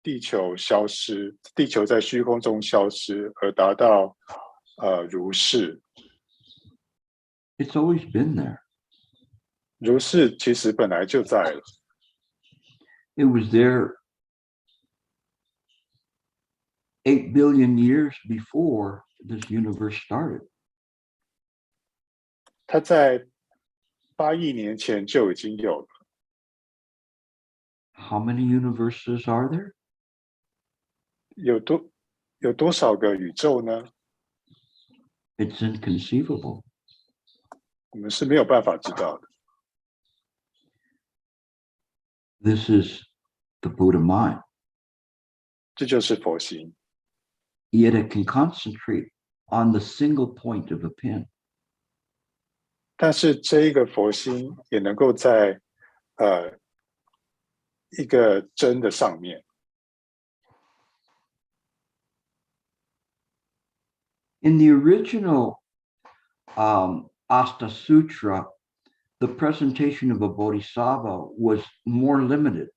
地球消失，地球在虚空中消失，而达到如是。It's always been there. 如是其实本来就在了。It was there 8 billion years before this universe started. 它在8亿年前就已经有了。How many universes are there? 有多少个宇宙呢？ It's inconceivable. 我们是没有办法知道的。This is the Buddha mind. 这就是佛心。Yet it can concentrate on the single point of a pin. 但是这一个佛心也能够在一个真的上面。In the original Asta Sutra, the presentation of a bodhisattva was more limited.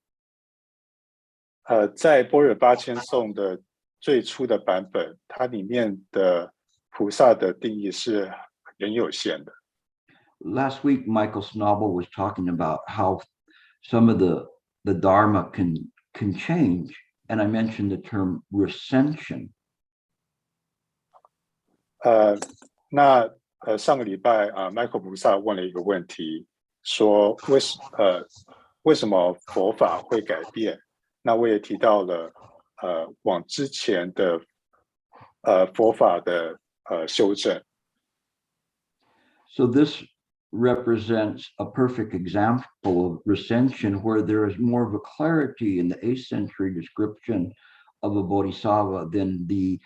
在般若八千颂的最初的版本，它里面的菩萨的定义是很有限的。Last week, Michael Snobel was talking about how some of the Dharma can change, and I mentioned the term recension. 上个礼拜Michael 菩萨问了一个问题，说为什么佛法会改变？那我也提到了往之前的佛法的修正。So this represents a perfect example of recension, where there is more of a clarity in the 8th century description of a bodhisattva than the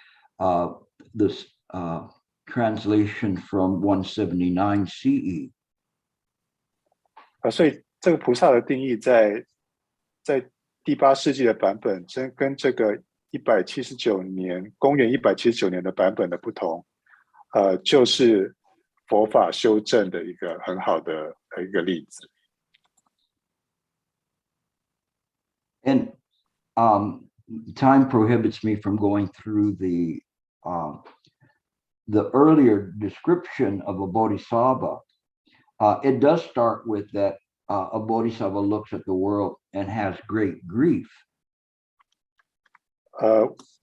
translation from 179 CE. 所以这个菩萨的定义在第8世纪的版本，跟这个公元179年的版本的不同，就是佛法修正的一个很好的一个例子。And time prohibits me from going through the earlier description of a bodhisattva. It does start with that a bodhisattva looks at the world and has great grief.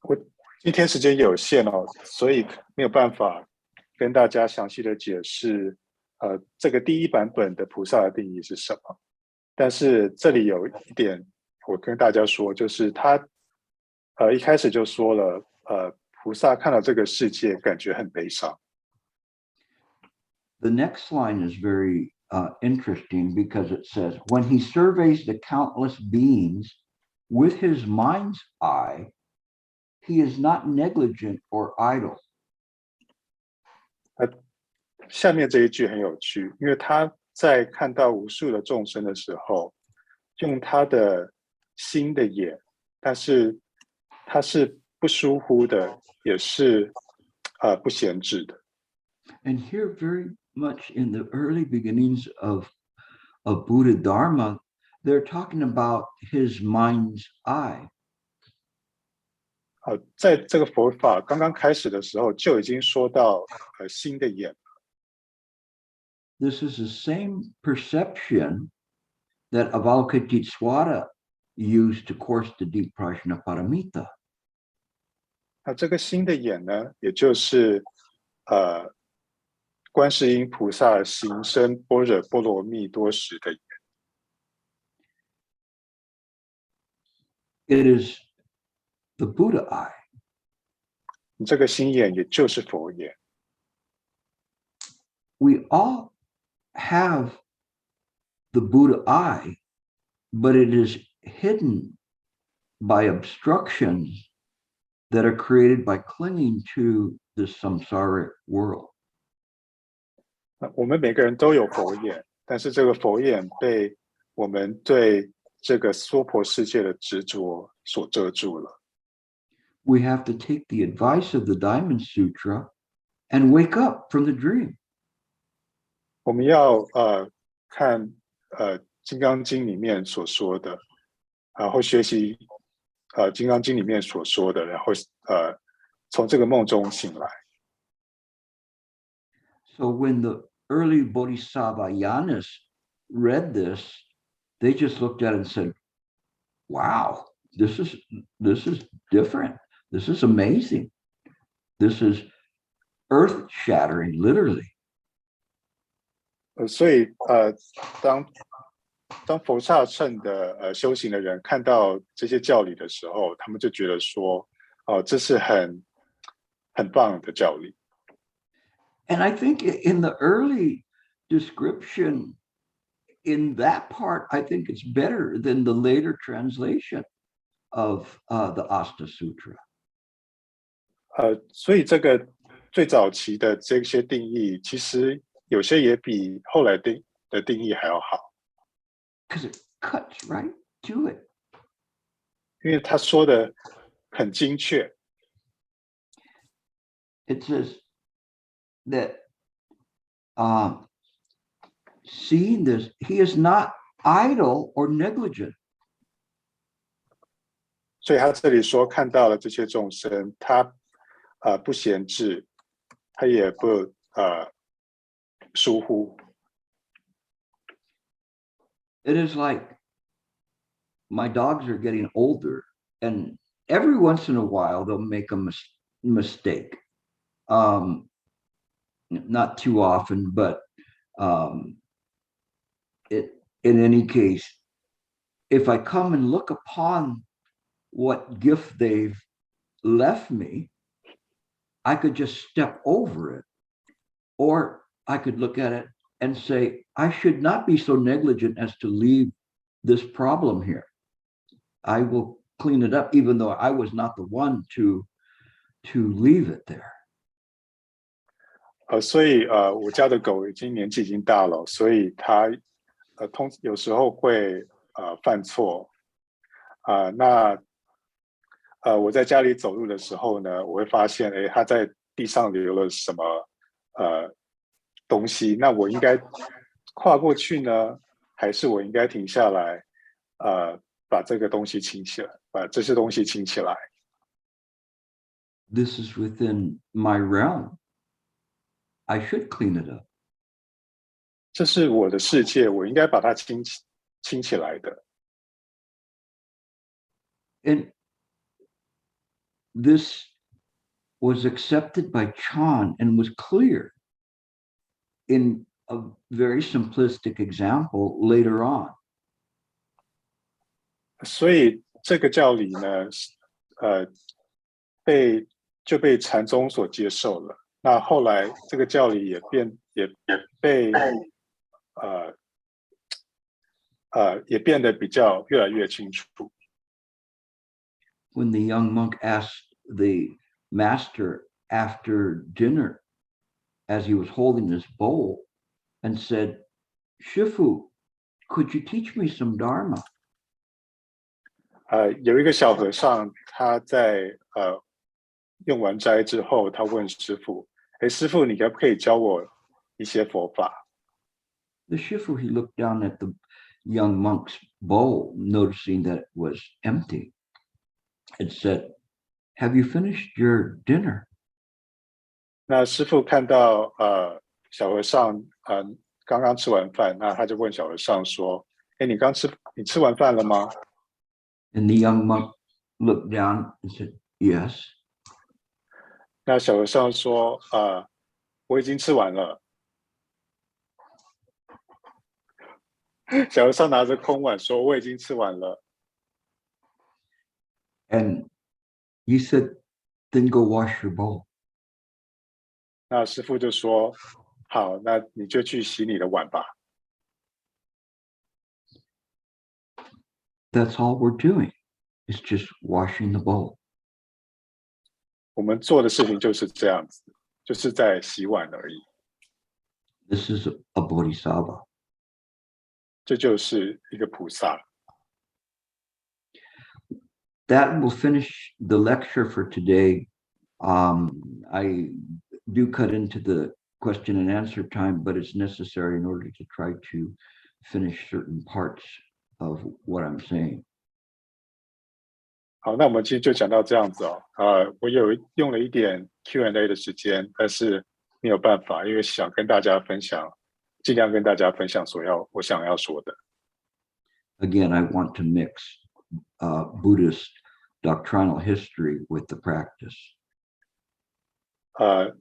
我今天时间有限哦，所以没有办法跟大家详细的解释这个第1版本的菩萨的定义是什么。但是这里有一点我跟大家说，就是他一开始就说了菩萨看到这个世界感觉很悲伤。The next line is very interesting, because it says, when he surveys the countless beings with his mind's eye, he is not negligent or idle. 下面这一句很有趣，因为他在看到无数的众生的时候，用他的心的眼，但是他是不疏忽的，也是不闲置的。And here, very much in the early beginnings of Buddha Dharma, they're talking about his mind's eye. 在这个佛法刚刚开始的时候，就已经说到心的眼。This is the same perception that Avalokitesvara used to course the deep Prajnaparamita. 那这个心的眼呢，也就是观世音菩萨行深般若波罗蜜多时的眼。It is the Buddha eye. 这个心眼也就是佛眼。We all have the Buddha eye, but it is hidden by obstructions that are created by clinging to the samsaric world. 我们每个人都有佛眼，但是这个佛眼被我们对这个娑婆世界的执着所遮住了。We have to take the advice of the Diamond Sutra and wake up from the dream. 我们要看金刚经里面所说的，然后学习金刚经里面所说的，然后从这个梦中醒来。So when the early Bodhisattvas read this, they just looked at it and said, wow, this is different. This is amazing. This is earth-shattering, literally. 所以当佛刹乘的修行的人看到这些教理的时候，他们就觉得说，这是很棒的教理。And I think in the early description, in that part, I think it's better than the later translation of the Asta Sutra. 所以这个最早期的这些定义，其实有些也比后来的定义还要好。Because it cuts right to it. 因为他说的很精确。It says that seeing this, he is not idle or negligent. 所以他这里说看到了这些众生，他不闲置，他也不疏忽。It is like my dogs are getting older, and every once in a while they'll make a mistake. Not too often, but in any case, if I come and look upon what gift they've left me, I could just step over it, or I could look at it and say, I should not be so negligent as to leave this problem here. I will clean it up, even though I was not the one to leave it there. 所以我家的狗年纪已经大了，所以它有时候会犯错。那我在家里走路的时候呢，我会发现，它在地上留了什么东西，那我应该跨过去呢，还是我应该停下来，把这个东西清起来，把这些东西清起来？ This is within my realm. I should clean it up. 这是我的世界，我应该把它清起来的。And this was accepted by Chan and was clear in a very simplistic example later on. 所以这个教理呢，就被禅宗所接受了。那后来这个教理也变得比较越来越清楚。When the young monk asked the master after dinner, as he was holding this bowl, and said, Shifu, could you teach me some Dharma? 有一个小和尚，他在用完斋之后，他问师父：“师父，你可不可以教我一些佛法？” The Shifu, he looked down at the young monk's bowl, noticing that it was empty, and said, Have you finished your dinner? 那师父看到小和尚刚刚吃完饭，那他就问小和尚说：“你吃完饭了吗？” And the young monk looked down and said, Yes. 那小和尚说：“我已经吃完了。”小和尚拿着空碗说：“我已经吃完了。” And he said, Then go wash your bowl. 那师父就说：“好，那你就去洗你的碗吧。” That's all we're doing. It's just washing the bowl. 我们做的事情就是这样子，就是在洗碗而已。This is a Bodhisattva. 这就是一个菩萨。That will finish the lecture for today. I do cut into the question and answer time, but it's necessary in order to try to finish certain parts of what I'm saying. 好，那我们其实就讲到这样子哦。我用了一点 Q&A 的时间，但是没有办法，因为想跟大家分享，尽量跟大家分享我想要说的。Again, I want to mix Buddhist doctrinal history with the practice.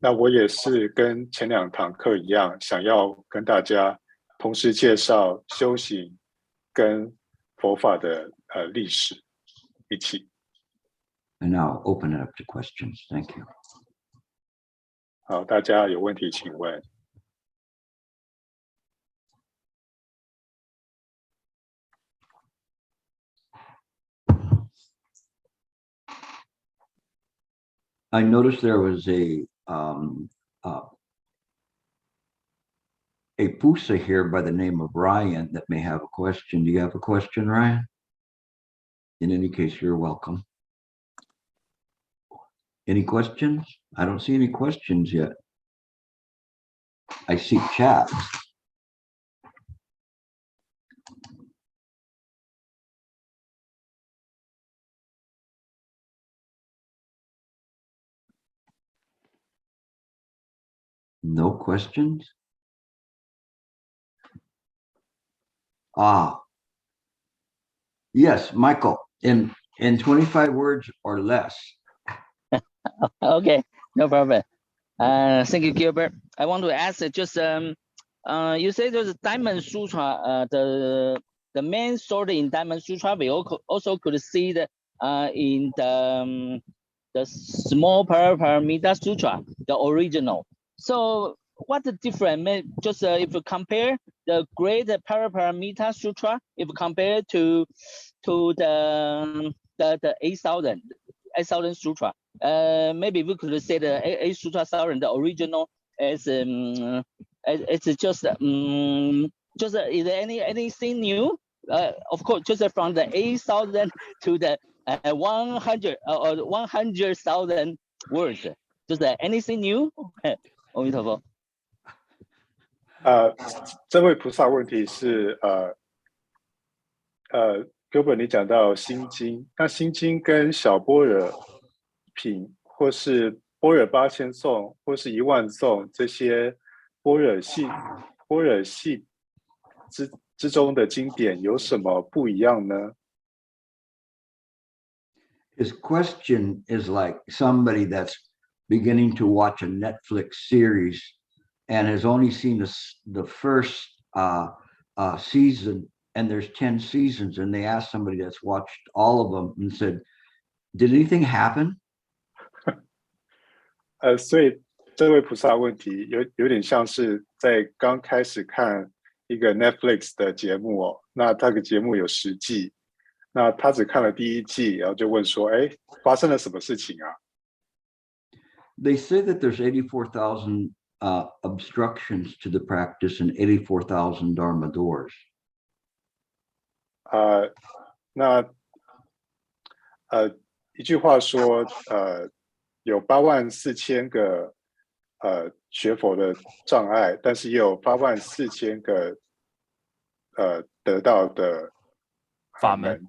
那我也是跟前2堂课一样，想要跟大家同时介绍修行跟佛法的历史一起。And now I'll open it up to questions. Thank you. 好，大家有问题请问。I noticed there was a a Pusa here by the name of Ryan that may have a question. Do you have a question, Ryan? In any case, you're welcome. Any questions? I don't see any questions yet. I see chats. No questions? Yes, Michael, in 25 words or less. Okay, no problem. Thank you, Gilbert. I want to ask just you say there's a Diamond Sutra. The main story in Diamond Sutra we also could see the in the small Paraparamita Sutra, the original. So what's the difference? Just if you compare the great Paraparamita Sutra, if you compare to the 8,000 Sutra, maybe we could say the 8 Sutra 1000, the original, is it's just is there anything new? Of course, just from the 8,000 to the 100 or 100,000 words, just anything new? 阿弥陀佛。这位菩萨问题是Gilbert 你讲到心经，那心经跟小般若品或是般若8000颂或是10000颂这些般若系之中的经典有什么不一样呢？ His question is like somebody that's beginning to watch a Netflix series and has only seen the first season, and there's 10 seasons, and they asked somebody that's watched all of them and said, did anything happen? 所以这位菩萨问题有点像是在刚开始看一个 Netflix 的节目哦，那这个节目有10季，那他只看了第1季，然后就问说，哎，发生了什么事情啊？ They say that there's 84,000 obstructions to the practice and 84,000 Dharma doors. 那一句话说，有84000个学佛的障碍，但是也有84000个得到的法门。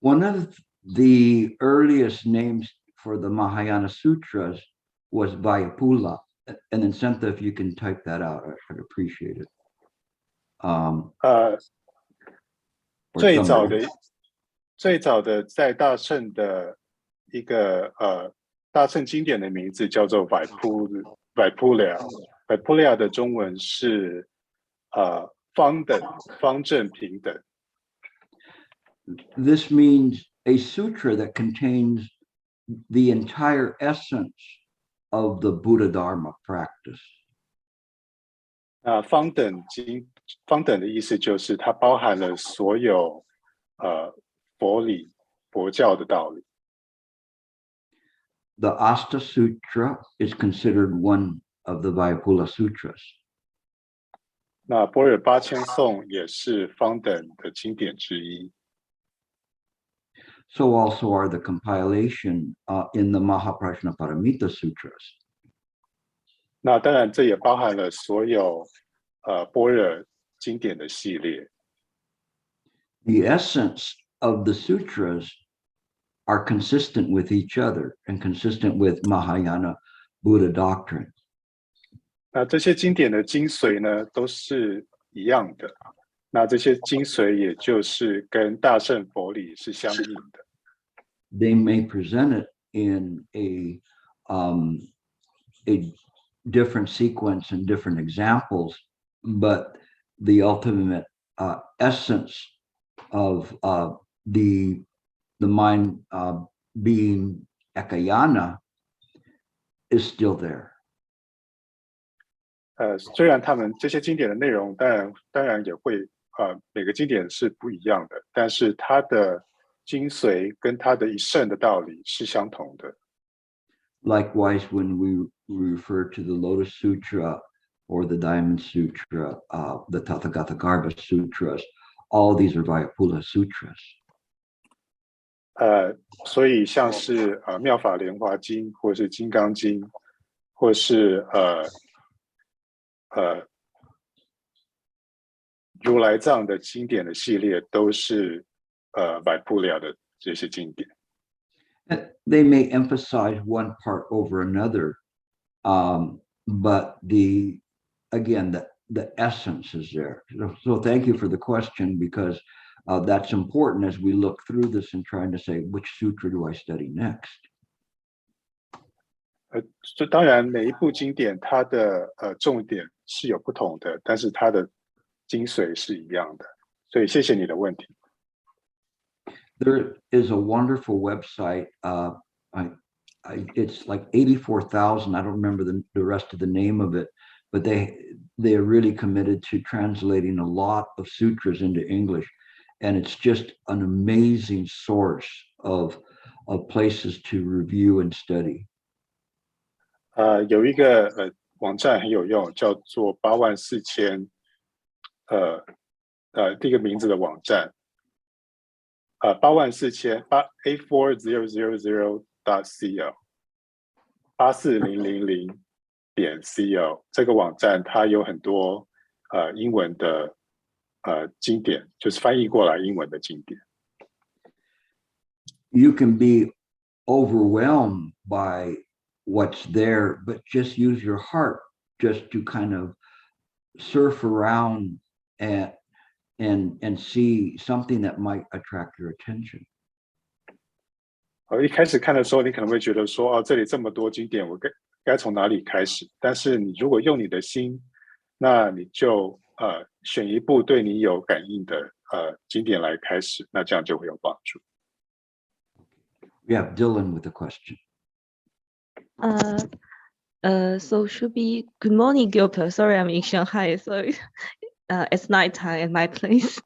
One of the earliest names for the Mahayana Sutras was Vayapula. And then Santha, if you can type that out, I'd appreciate it. 最早的在大乘的一个大乘经典的名字叫做 Vaipulia 的中文是方等、方正、平等。 This means a sutra that contains the entire essence of the Buddha Dharma practice. 方等的意思就是它包含了所有佛教的道理。 The Asta Sutra is considered one of the Vayapula Sutras. 那般若8000颂也是方等的经典之一。 So also are the compilation in the Mahaprajnaparamita Sutras. 那当然，这也包含了所有般若经典的系列。 The essence of the sutras are consistent with each other and consistent with Mahayana Buddha doctrine. 那这些经典的精髓呢，都是一样的。那这些精髓也就是跟大乘佛理是相应的。 They may present it in a different sequence and different examples, but the ultimate essence of the mind being ekayana is still there. 虽然他们这些经典的内容当然也会每个经典是不一样的，但是它的精髓跟它的一圣的道理是相同的。Likewise, when we refer to the Lotus Sutra or the Diamond Sutra, the Tathagata Garbha Sutras, all these are Vayapula Sutras. 所以像是妙法莲华经，或是金刚经，或是如来藏的经典的系列，都是Vayapula的这些经典。They may emphasize one part over another, but again, the essence is there. So thank you for the question, because that's important as we look through this and trying to say, which sutra do I study next? 这当然每一部经典它的重点是有不同的，但是它的精髓是一样的。所以谢谢你的问题。There is a wonderful website. It's like 84,000. I don't remember the rest of the name of it, but they are really committed to translating a lot of sutras into English, and it's just an amazing source of places to review and study. 有一个网站很有用，叫做84000第一个名字的网站84000 8400.co 这个网站它有很多英文的经典，就是翻译过来英文的经典。You can be overwhelmed by what's there, but just use your heart just to kind of surf around and see something that might attract your attention. 一开始看的时候，你可能会觉得说，这里这么多经典，我该从哪里开始？但是你如果用你的心，那你就选一部对你有感应的经典来开始，那这样就会有帮助。Yeah, Dylan with a question. So should be good morning, Gilbert. Sorry, I'm in Shanghai, so it's nighttime at my place.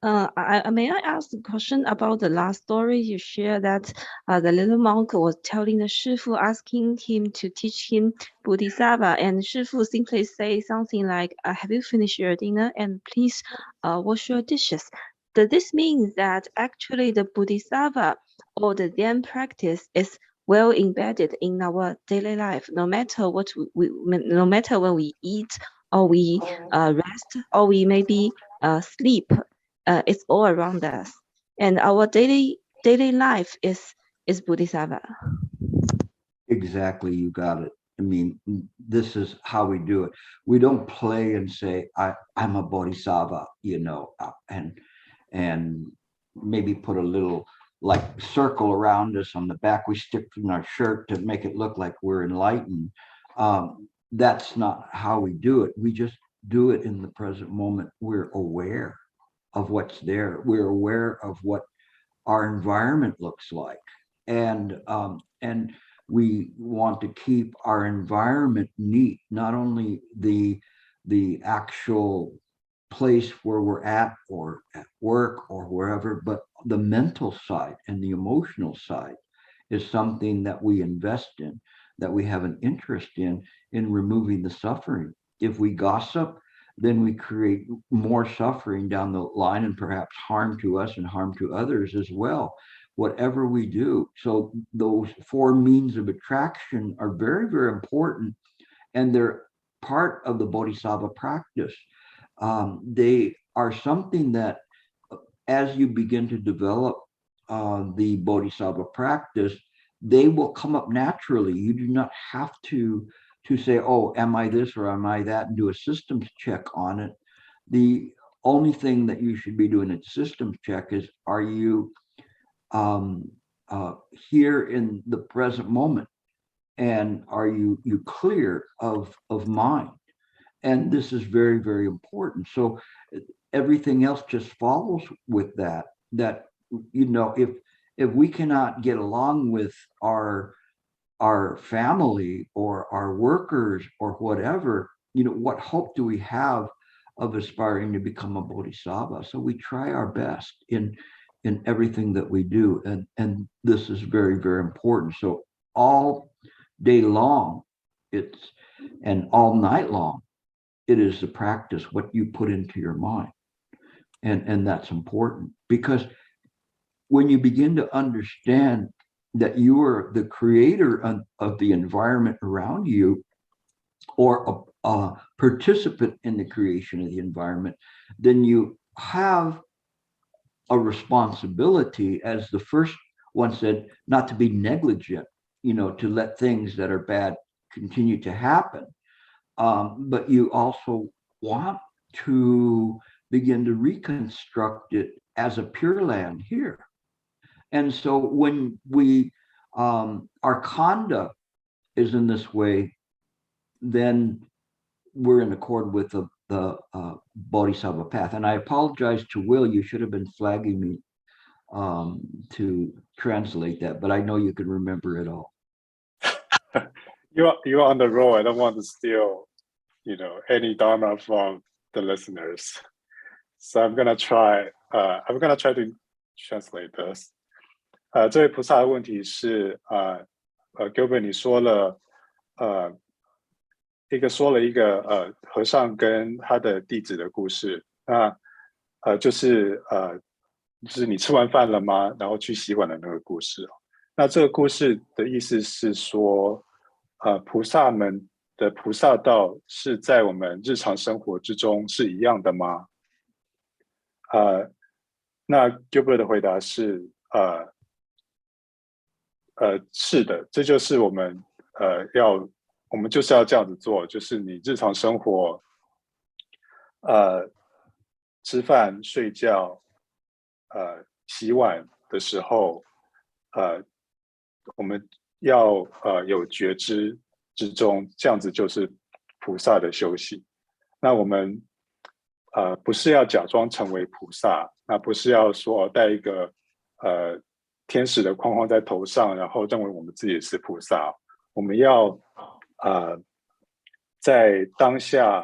May I ask a question about the last story you shared, that the little monk was telling the Shifu, asking him to teach him Bodhisattva, and Shifu simply say something like, have you finished your dinner, and please wash your dishes. Does this mean that actually the Bodhisattva or the Zen practice is well embedded in our daily life, no matter what no matter when we eat or we rest or we maybe sleep, it's all around us, and our daily life is Bodhisattva. Exactly, you got it. I mean, this is how we do it. We don't play and say, I'm a Bodhisattva, and maybe put a little like circle around us on the back we stick in our shirt to make it look like we're enlightened. That's not how we do it. We just do it in the present moment. We're aware of what's there. We're aware of what our environment looks like, and we want to keep our environment neat, not only the actual place where we're at or at work or wherever, but the mental side and the emotional side is something that we invest in, that we have an interest in removing the suffering. If we gossip, then we create more suffering down the line and perhaps harm to us and harm to others as well, whatever we do. So those four means of attraction are very, very important, and they're part of the Bodhisattva practice. They are something that, as you begin to develop the Bodhisattva practice, they will come up naturally. You do not have to say, oh, am I this or am I that, and do a systems check on it. The only thing that you should be doing a systems check is, are you here in the present moment, and are you clear of mind? And this is very, very important. So everything else just follows with that, if we cannot get along with our family or our workers or whatever, what hope do we have of aspiring to become a Bodhisattva? So we try our best in everything that we do. And this is very, very important. So all day long, and all night long, it is the practice, what you put into your mind. And that's important, because when you begin to understand that you are the creator of the environment around you, or a participant in the creation of the environment, then you have a responsibility, as the first one said, not to be negligent, to let things that are bad continue to happen. But you also want to begin to reconstruct it as a pure land here. And so when our conduct is in this way, then we're in accord with the Bodhisattva path. And I apologize to Will, you should have been flagging me to translate that, but I know you can remember it all. You're on the roll. I don't want to steal, any Dharma from the listeners. So I'm gonna try to translate this. 这位菩萨的问题是Gilbert 你说了一个和尚跟他的弟子的故事。那就是你吃完饭了吗？然后去洗碗的那个故事。那这个故事的意思是说，菩萨们的菩萨道是在我们日常生活之中是一样的吗？那 Gilbert 的回答是是的，这就是我们就是要这样子做，就是你日常生活吃饭、睡觉、洗碗的时候，我们要有觉知之中，这样子就是菩萨的修行。那我们不是要假装成为菩萨，那不是要说带一个天使的框框在头上，然后认为我们自己是菩萨。我们要在当下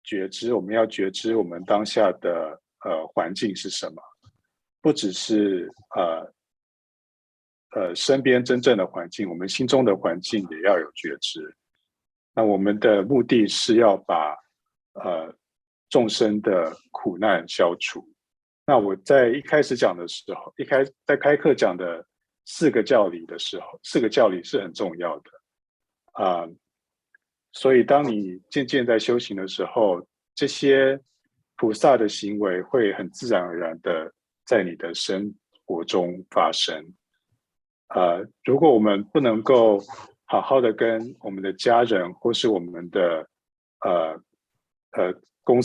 觉知，我们要觉知我们当下的环境是什么，不只是身边真正的环境，我们心中的环境也要有觉知。那我们的目的是要把众生的苦难消除。那我在一开始讲的时候，在开课讲的4个教理的时候，4个教理是很重要的。所以当你渐渐在修行的时候，这些菩萨的行为会很自然而然的在你的生活中发生。如果我们不能够好好的跟我们的家人或是我们的公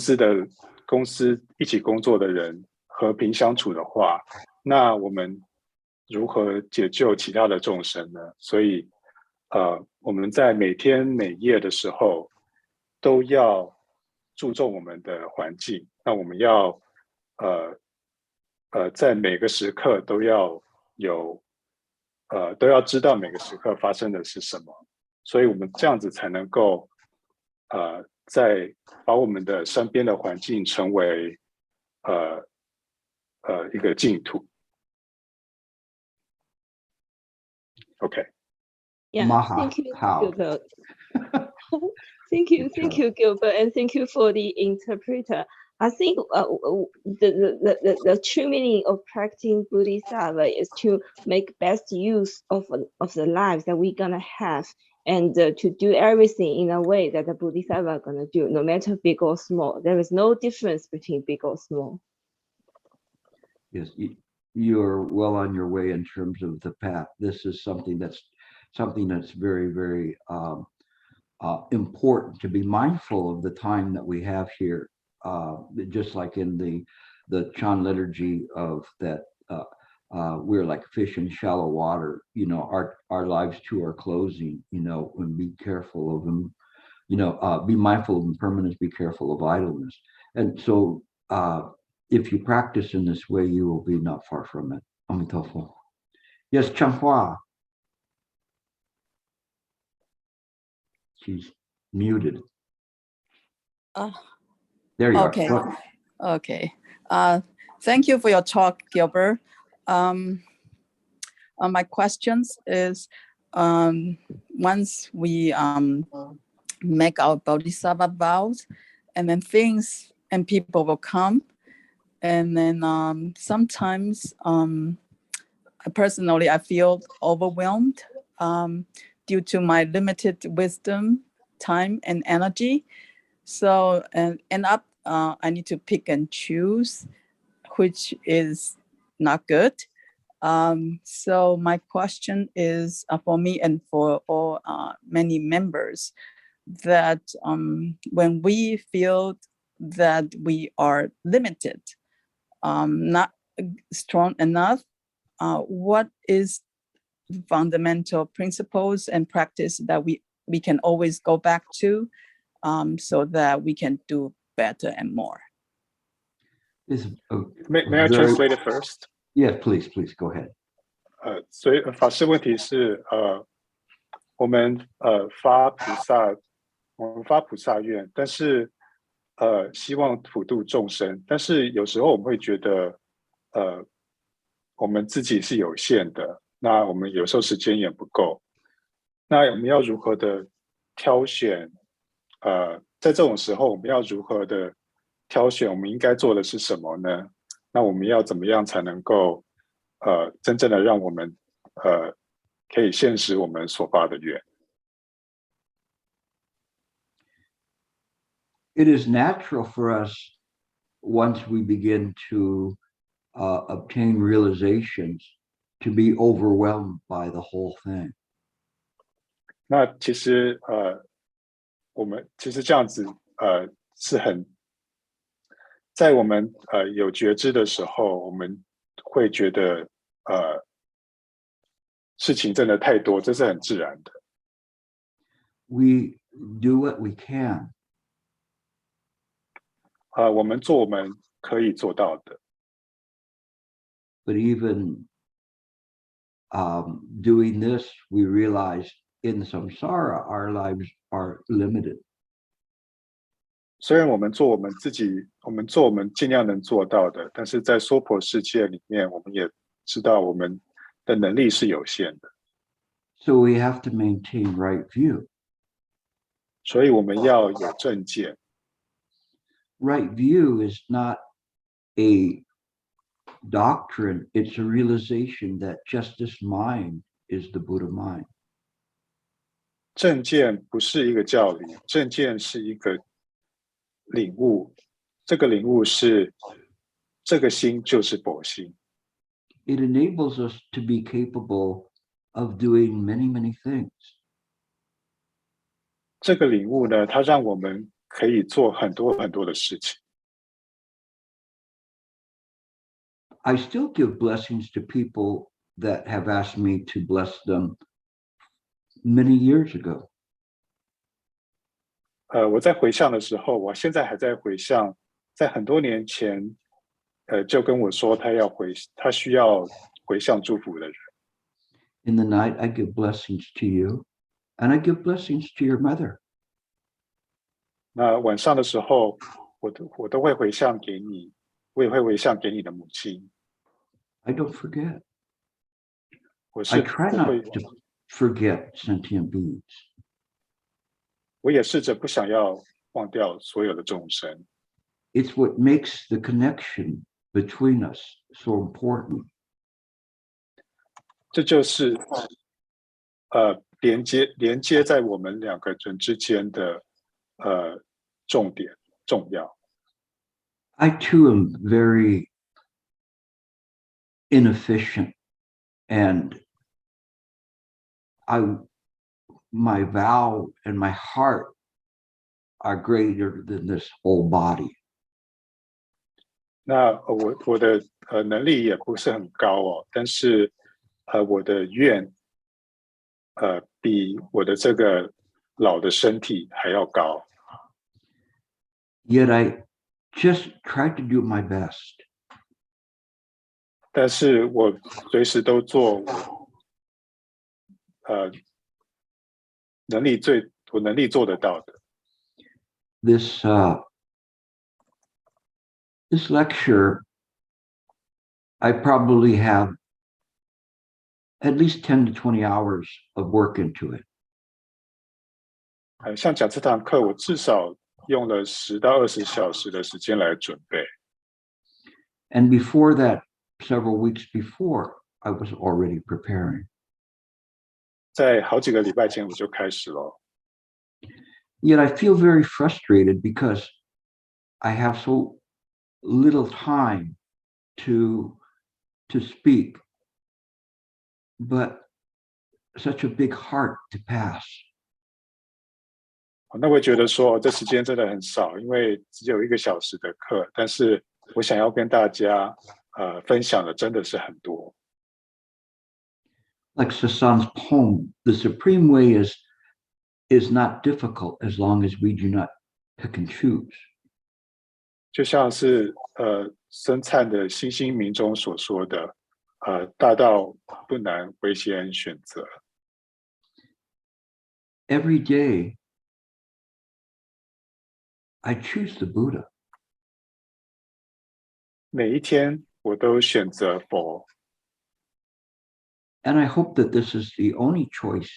司一起工作的人和平相处的话，那我们如何解救其他的众生呢？所以我们在每天每夜的时候都要注重我们的环境。那我们要在每个时刻都要知道每个时刻发生的是什么。所以我们这样子才能够在把我们的身边的环境成为一个净土。OK。Yeah, thank you, Gilbert. Thank you, Gilbert, and thank you for the interpreter. I think the true meaning of practicing Bodhisattva is to make best use of the lives that we're gonna have, and to do everything in a way that the Bodhisattva are gonna do, no matter big or small. There is no difference between big or small. Yes, you're well on your way in terms of the path. This is something that's very, very important, to be mindful of the time that we have here. Just like in the Chan liturgy of that, we're like fish in shallow water. Our lives too are closing. And be careful of them. Be mindful of impermanence. Be careful of idleness. And so, if you practice in this way, you will be not far from it. Amitabha. Yes, Changhua. She's muted. There you are. Okay. Thank you for your talk, Gilbert. My questions is, once we make our Bodhisattva vows, and then things and people will come. And then sometimes personally, I feel overwhelmed due to my limited wisdom, time, and energy. So I need to pick and choose, which is not good. So my question is for me and for all many members, that when we feel that we are limited, not strong enough, what is fundamental principles and practice that we can always go back to, so that we can do better and more? May I translate it first? Yes, please go ahead. 所以法师问题是我们发菩萨愿，但是希望普度众生，但是有时候我们会觉得我们自己是有限的，那我们有时候时间也不够，那我们要如何的挑选？在这种时候我们要如何的挑选我们应该做的是什么呢？那我们要怎么样才能够真正的让我们可以现实我们所发的愿？ It is natural for us, once we begin to obtain realizations, to be overwhelmed by the whole thing. 那其实我们其实这样子是很，在我们有觉知的时候，我们会觉得事情真的太多，这是很自然的。We do what we can. 我们做我们可以做到的。But even doing this, we realize in samsara, our lives are limited. 虽然我们做我们自己，我们做我们尽量能做到的，但是在娑婆世界里面，我们也知道我们的能力是有限的。So we have to maintain right view. 所以我们要有正见。Right view is not a doctrine, it's a realization that just this mind is the Buddha mind. 正见不是一个教理，正见是一个领悟，这个领悟是这个心就是佛心。It enables us to be capable of doing many, many things. 这个领悟呢，它让我们可以做很多很多的事情。I still give blessings to people that have asked me to bless them many years ago. 我在回向的时候，我现在还在回向，在很多年前，就跟我说他需要回向祝福的人。In the night, I give blessings to you, and I give blessings to your mother. 那晚上的时候，我都会回向给你，我也会回向给你的母亲。I don't forget. 我是 I try 不 not 会， to forget sentient beings. 我也试着不想要忘掉所有的众生。It's what makes the connection between us so important. 这就是连接在我们两个人之间的重点重要。I too am very inefficient, and my vow and my heart are greater than this whole body. 那我的能力也不是很高哦，但是我的愿比我的这个老的身体还要高。Yet I just try to do my best. 但是我随时都做我能力做得到的。This lecture, I probably have at least 10 to 20 hours of work into it. 像讲这堂课，我至少用了10到20小时的时间来准备。And before that, several weeks before, I was already preparing. 在好几个礼拜前我就开始了。Yet I feel very frustrated because I have so little time to speak, but such a big heart to pass. 那我觉得说这时间真的很少，因为只有1个小时的课，但是我想要跟大家分享的真的是很多。Like Sasan's poem, the supreme way is not difficult as long as we do not pick and choose. 就像是僧璨的星星明中所说的，大道不难，唯先选择。Every day, I choose the Buddha. 每一天我都选择佛， And I hope that this is the only choice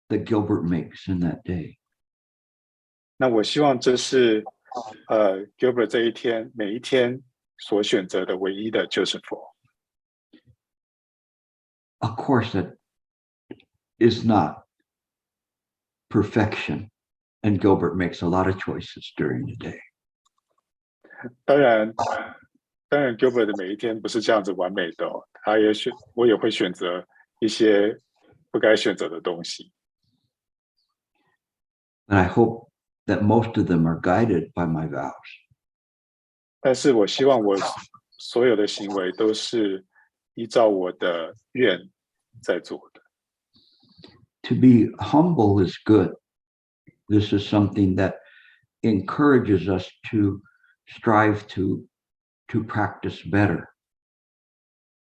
that Gilbert makes in that day. 那我希望这是Gilbert 这一天每一天所选择的唯一的就是佛。Of course, that is not perfection, and Gilbert makes a lot of choices during the day. 当然 Gilbert 的每一天不是这样子完美的哦，我也会选择一些不该选择的东西。 But I hope that most of them are guided by my vows. 但是我希望我所有的行为都是依照我的愿在做的。 To be humble is good. This is something that encourages us to strive to practice better.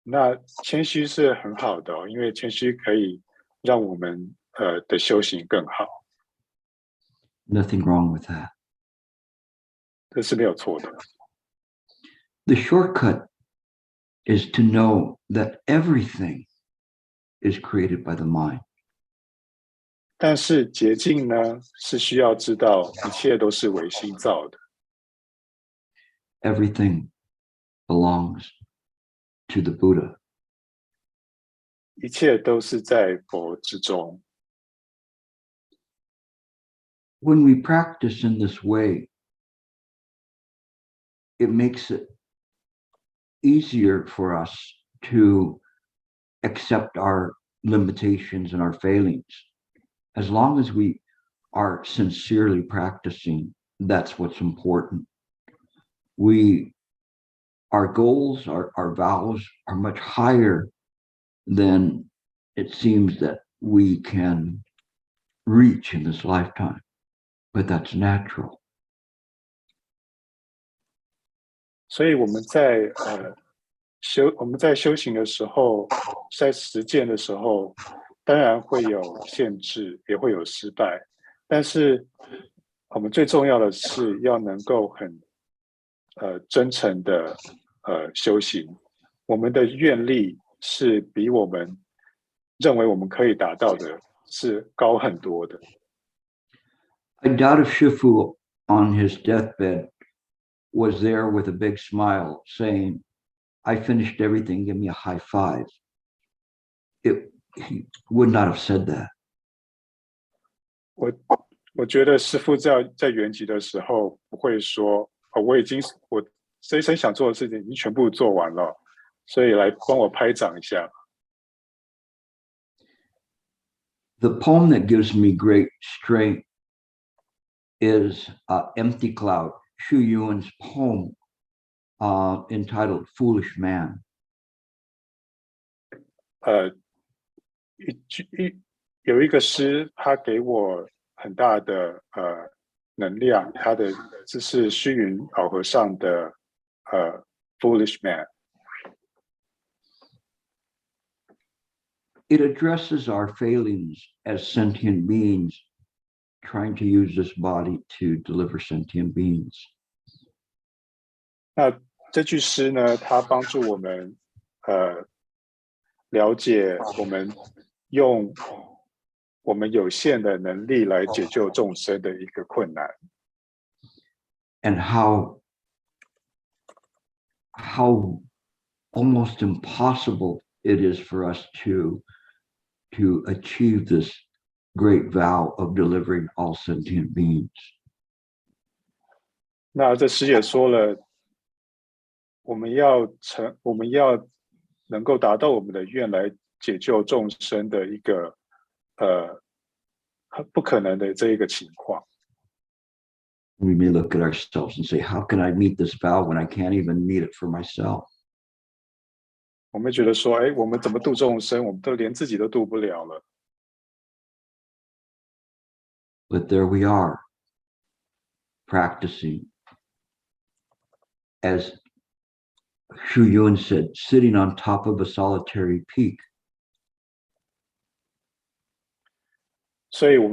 那谦虚是很好的哦，因为谦虚可以让我们的修行更好， Nothing wrong with that. 这是没有错的。 The shortcut is to know that everything is created by the mind. 但是捷径呢，是需要知道一切都是唯心造的， Everything belongs to the Buddha. 一切都是在佛之中。 When we practice in this way, it makes it easier for us to accept our limitations and our failings. As long as we are sincerely practicing, that's what's important. Our goals, our vows are much higher than it seems that we can reach in this lifetime, but that's natural. 所以我们在修行的时候，在实践的时候，当然会有限制，也会有失败，但是我们最重要的是要能够很真诚的修行，我们的愿力是比我们认为我们可以达到的是高很多的。 I doubt if Shifu on his deathbed was there with a big smile saying, I finished everything, give me a high five. He would not have said that. 我觉得师父在圆寂的时候不会说，我这一生想做的事情已经全部做完了，所以来帮我拍掌一下。 The poem that gives me great strength is Empty Cloud, Xu Yuan's poem entitled Foolish Man. 有一个诗，他给我很大的能量，这是虚云老和尚的Foolish Man。 It addresses our failings as sentient beings trying to use this body to deliver sentient beings. 那这句诗呢，它帮助我们了解我们用我们有限的能力来解救众生的一个困难。And how almost impossible it is for us to achieve this great vow of delivering all sentient beings. 那这师也说了，我们要能够达到我们的愿来解救众生的一个不可能的这一个情况。We may look at ourselves and say, how can I meet this vow when I can't even meet it for myself? 我们觉得说，我们怎么度众生，我们都连自己都度不了了。But there we are, practicing. As Xu Yun said, sitting on top of a solitary peak. 所以我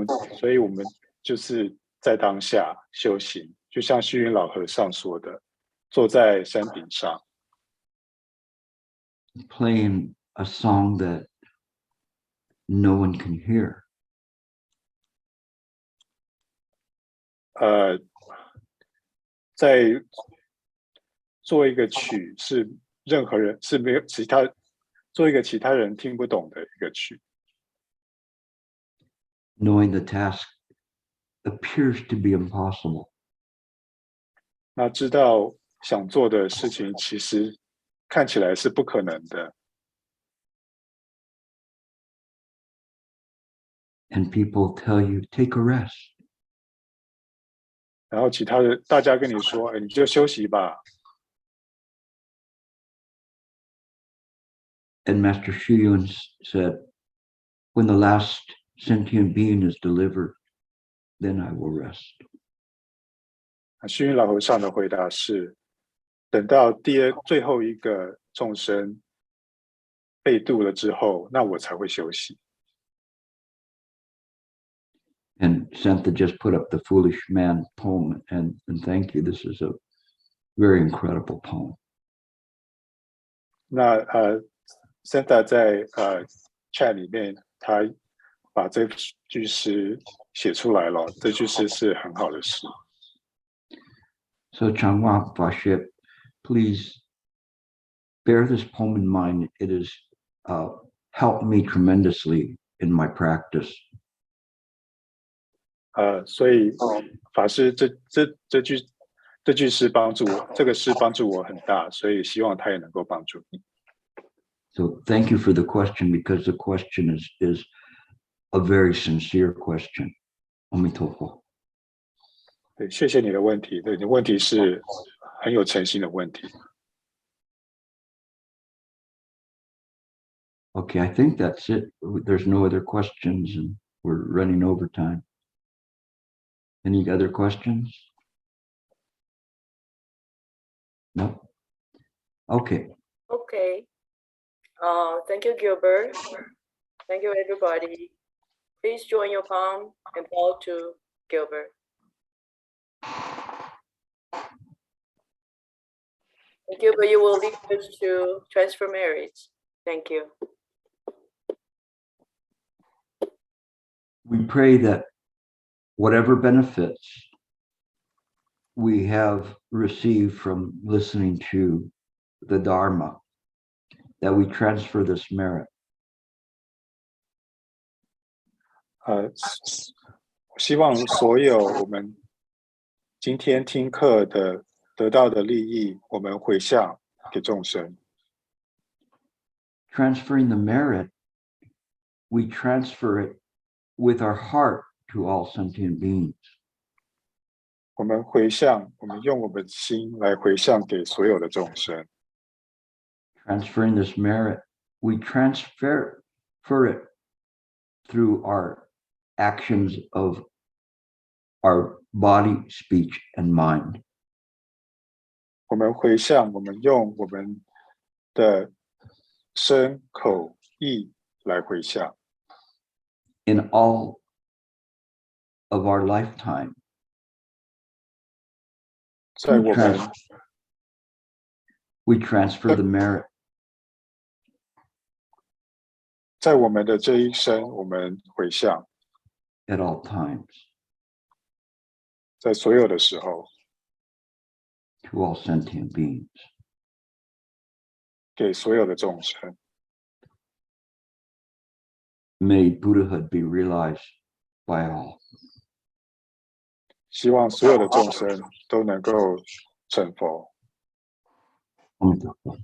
们就是在当下修行，就像虚云老和尚说的，坐在山顶上。Playing a song that no one can hear. 在做一个曲是任何人是没有做一个其他人听不懂的一个曲。Knowing the task appears to be impossible. 那知道想做的事情其实看起来是不可能的。And people tell you, take a rest. 然后其他的大家跟你说，你就休息吧。And Master Sheng Yen said, when the last sentient being is delivered, then I will rest. 虚云老和尚的回答是，等到最后一个众生被度了之后，那我才会休息。And Santa just put up the Foolish Man poem, and thank you. This is a very incredible poem. 那Santa 在chat 里面，他把这句诗写出来了。这句诗是很好的诗。So Chan Master Sheng, please bear this poem in mind. It has helped me tremendously in my practice. 所以法师这句诗帮助我，这个诗帮助我很大，所以希望他也能够帮助你。So thank you for the question, because the question is a very sincere question. 阿弥陀佛。对，谢谢你的问题。对，你的问题是很有诚心的问题。Okay, I think that's it. There's no other questions, and we're running over time. Any other questions? No? Okay. Okay. Thank you, Gilbert. Thank you, everybody. Please join your palm and bow to Gilbert. And Gilbert, you will lead us to transfer marriage. Thank you. We pray that whatever benefits we have received from listening to the Dharma, that we transfer this merit. 希望所有我们今天听课的得到的利益，我们回向给众生。Transferring the merit, we transfer it with our heart to all sentient beings. 我们用我们的心来回向给所有的众生。Transferring this merit, we transfer it through our actions of our body, speech, and mind. 我们用我们的身、口、意来回向。In all of our lifetime, 在我们 we transfer the merit 在我们的这一生，我们回向， at all times 在所有的时候， to all sentient beings. 给所有的众生。 May Buddhahood be realized by all. 希望所有的众生都能够成佛。阿弥陀佛。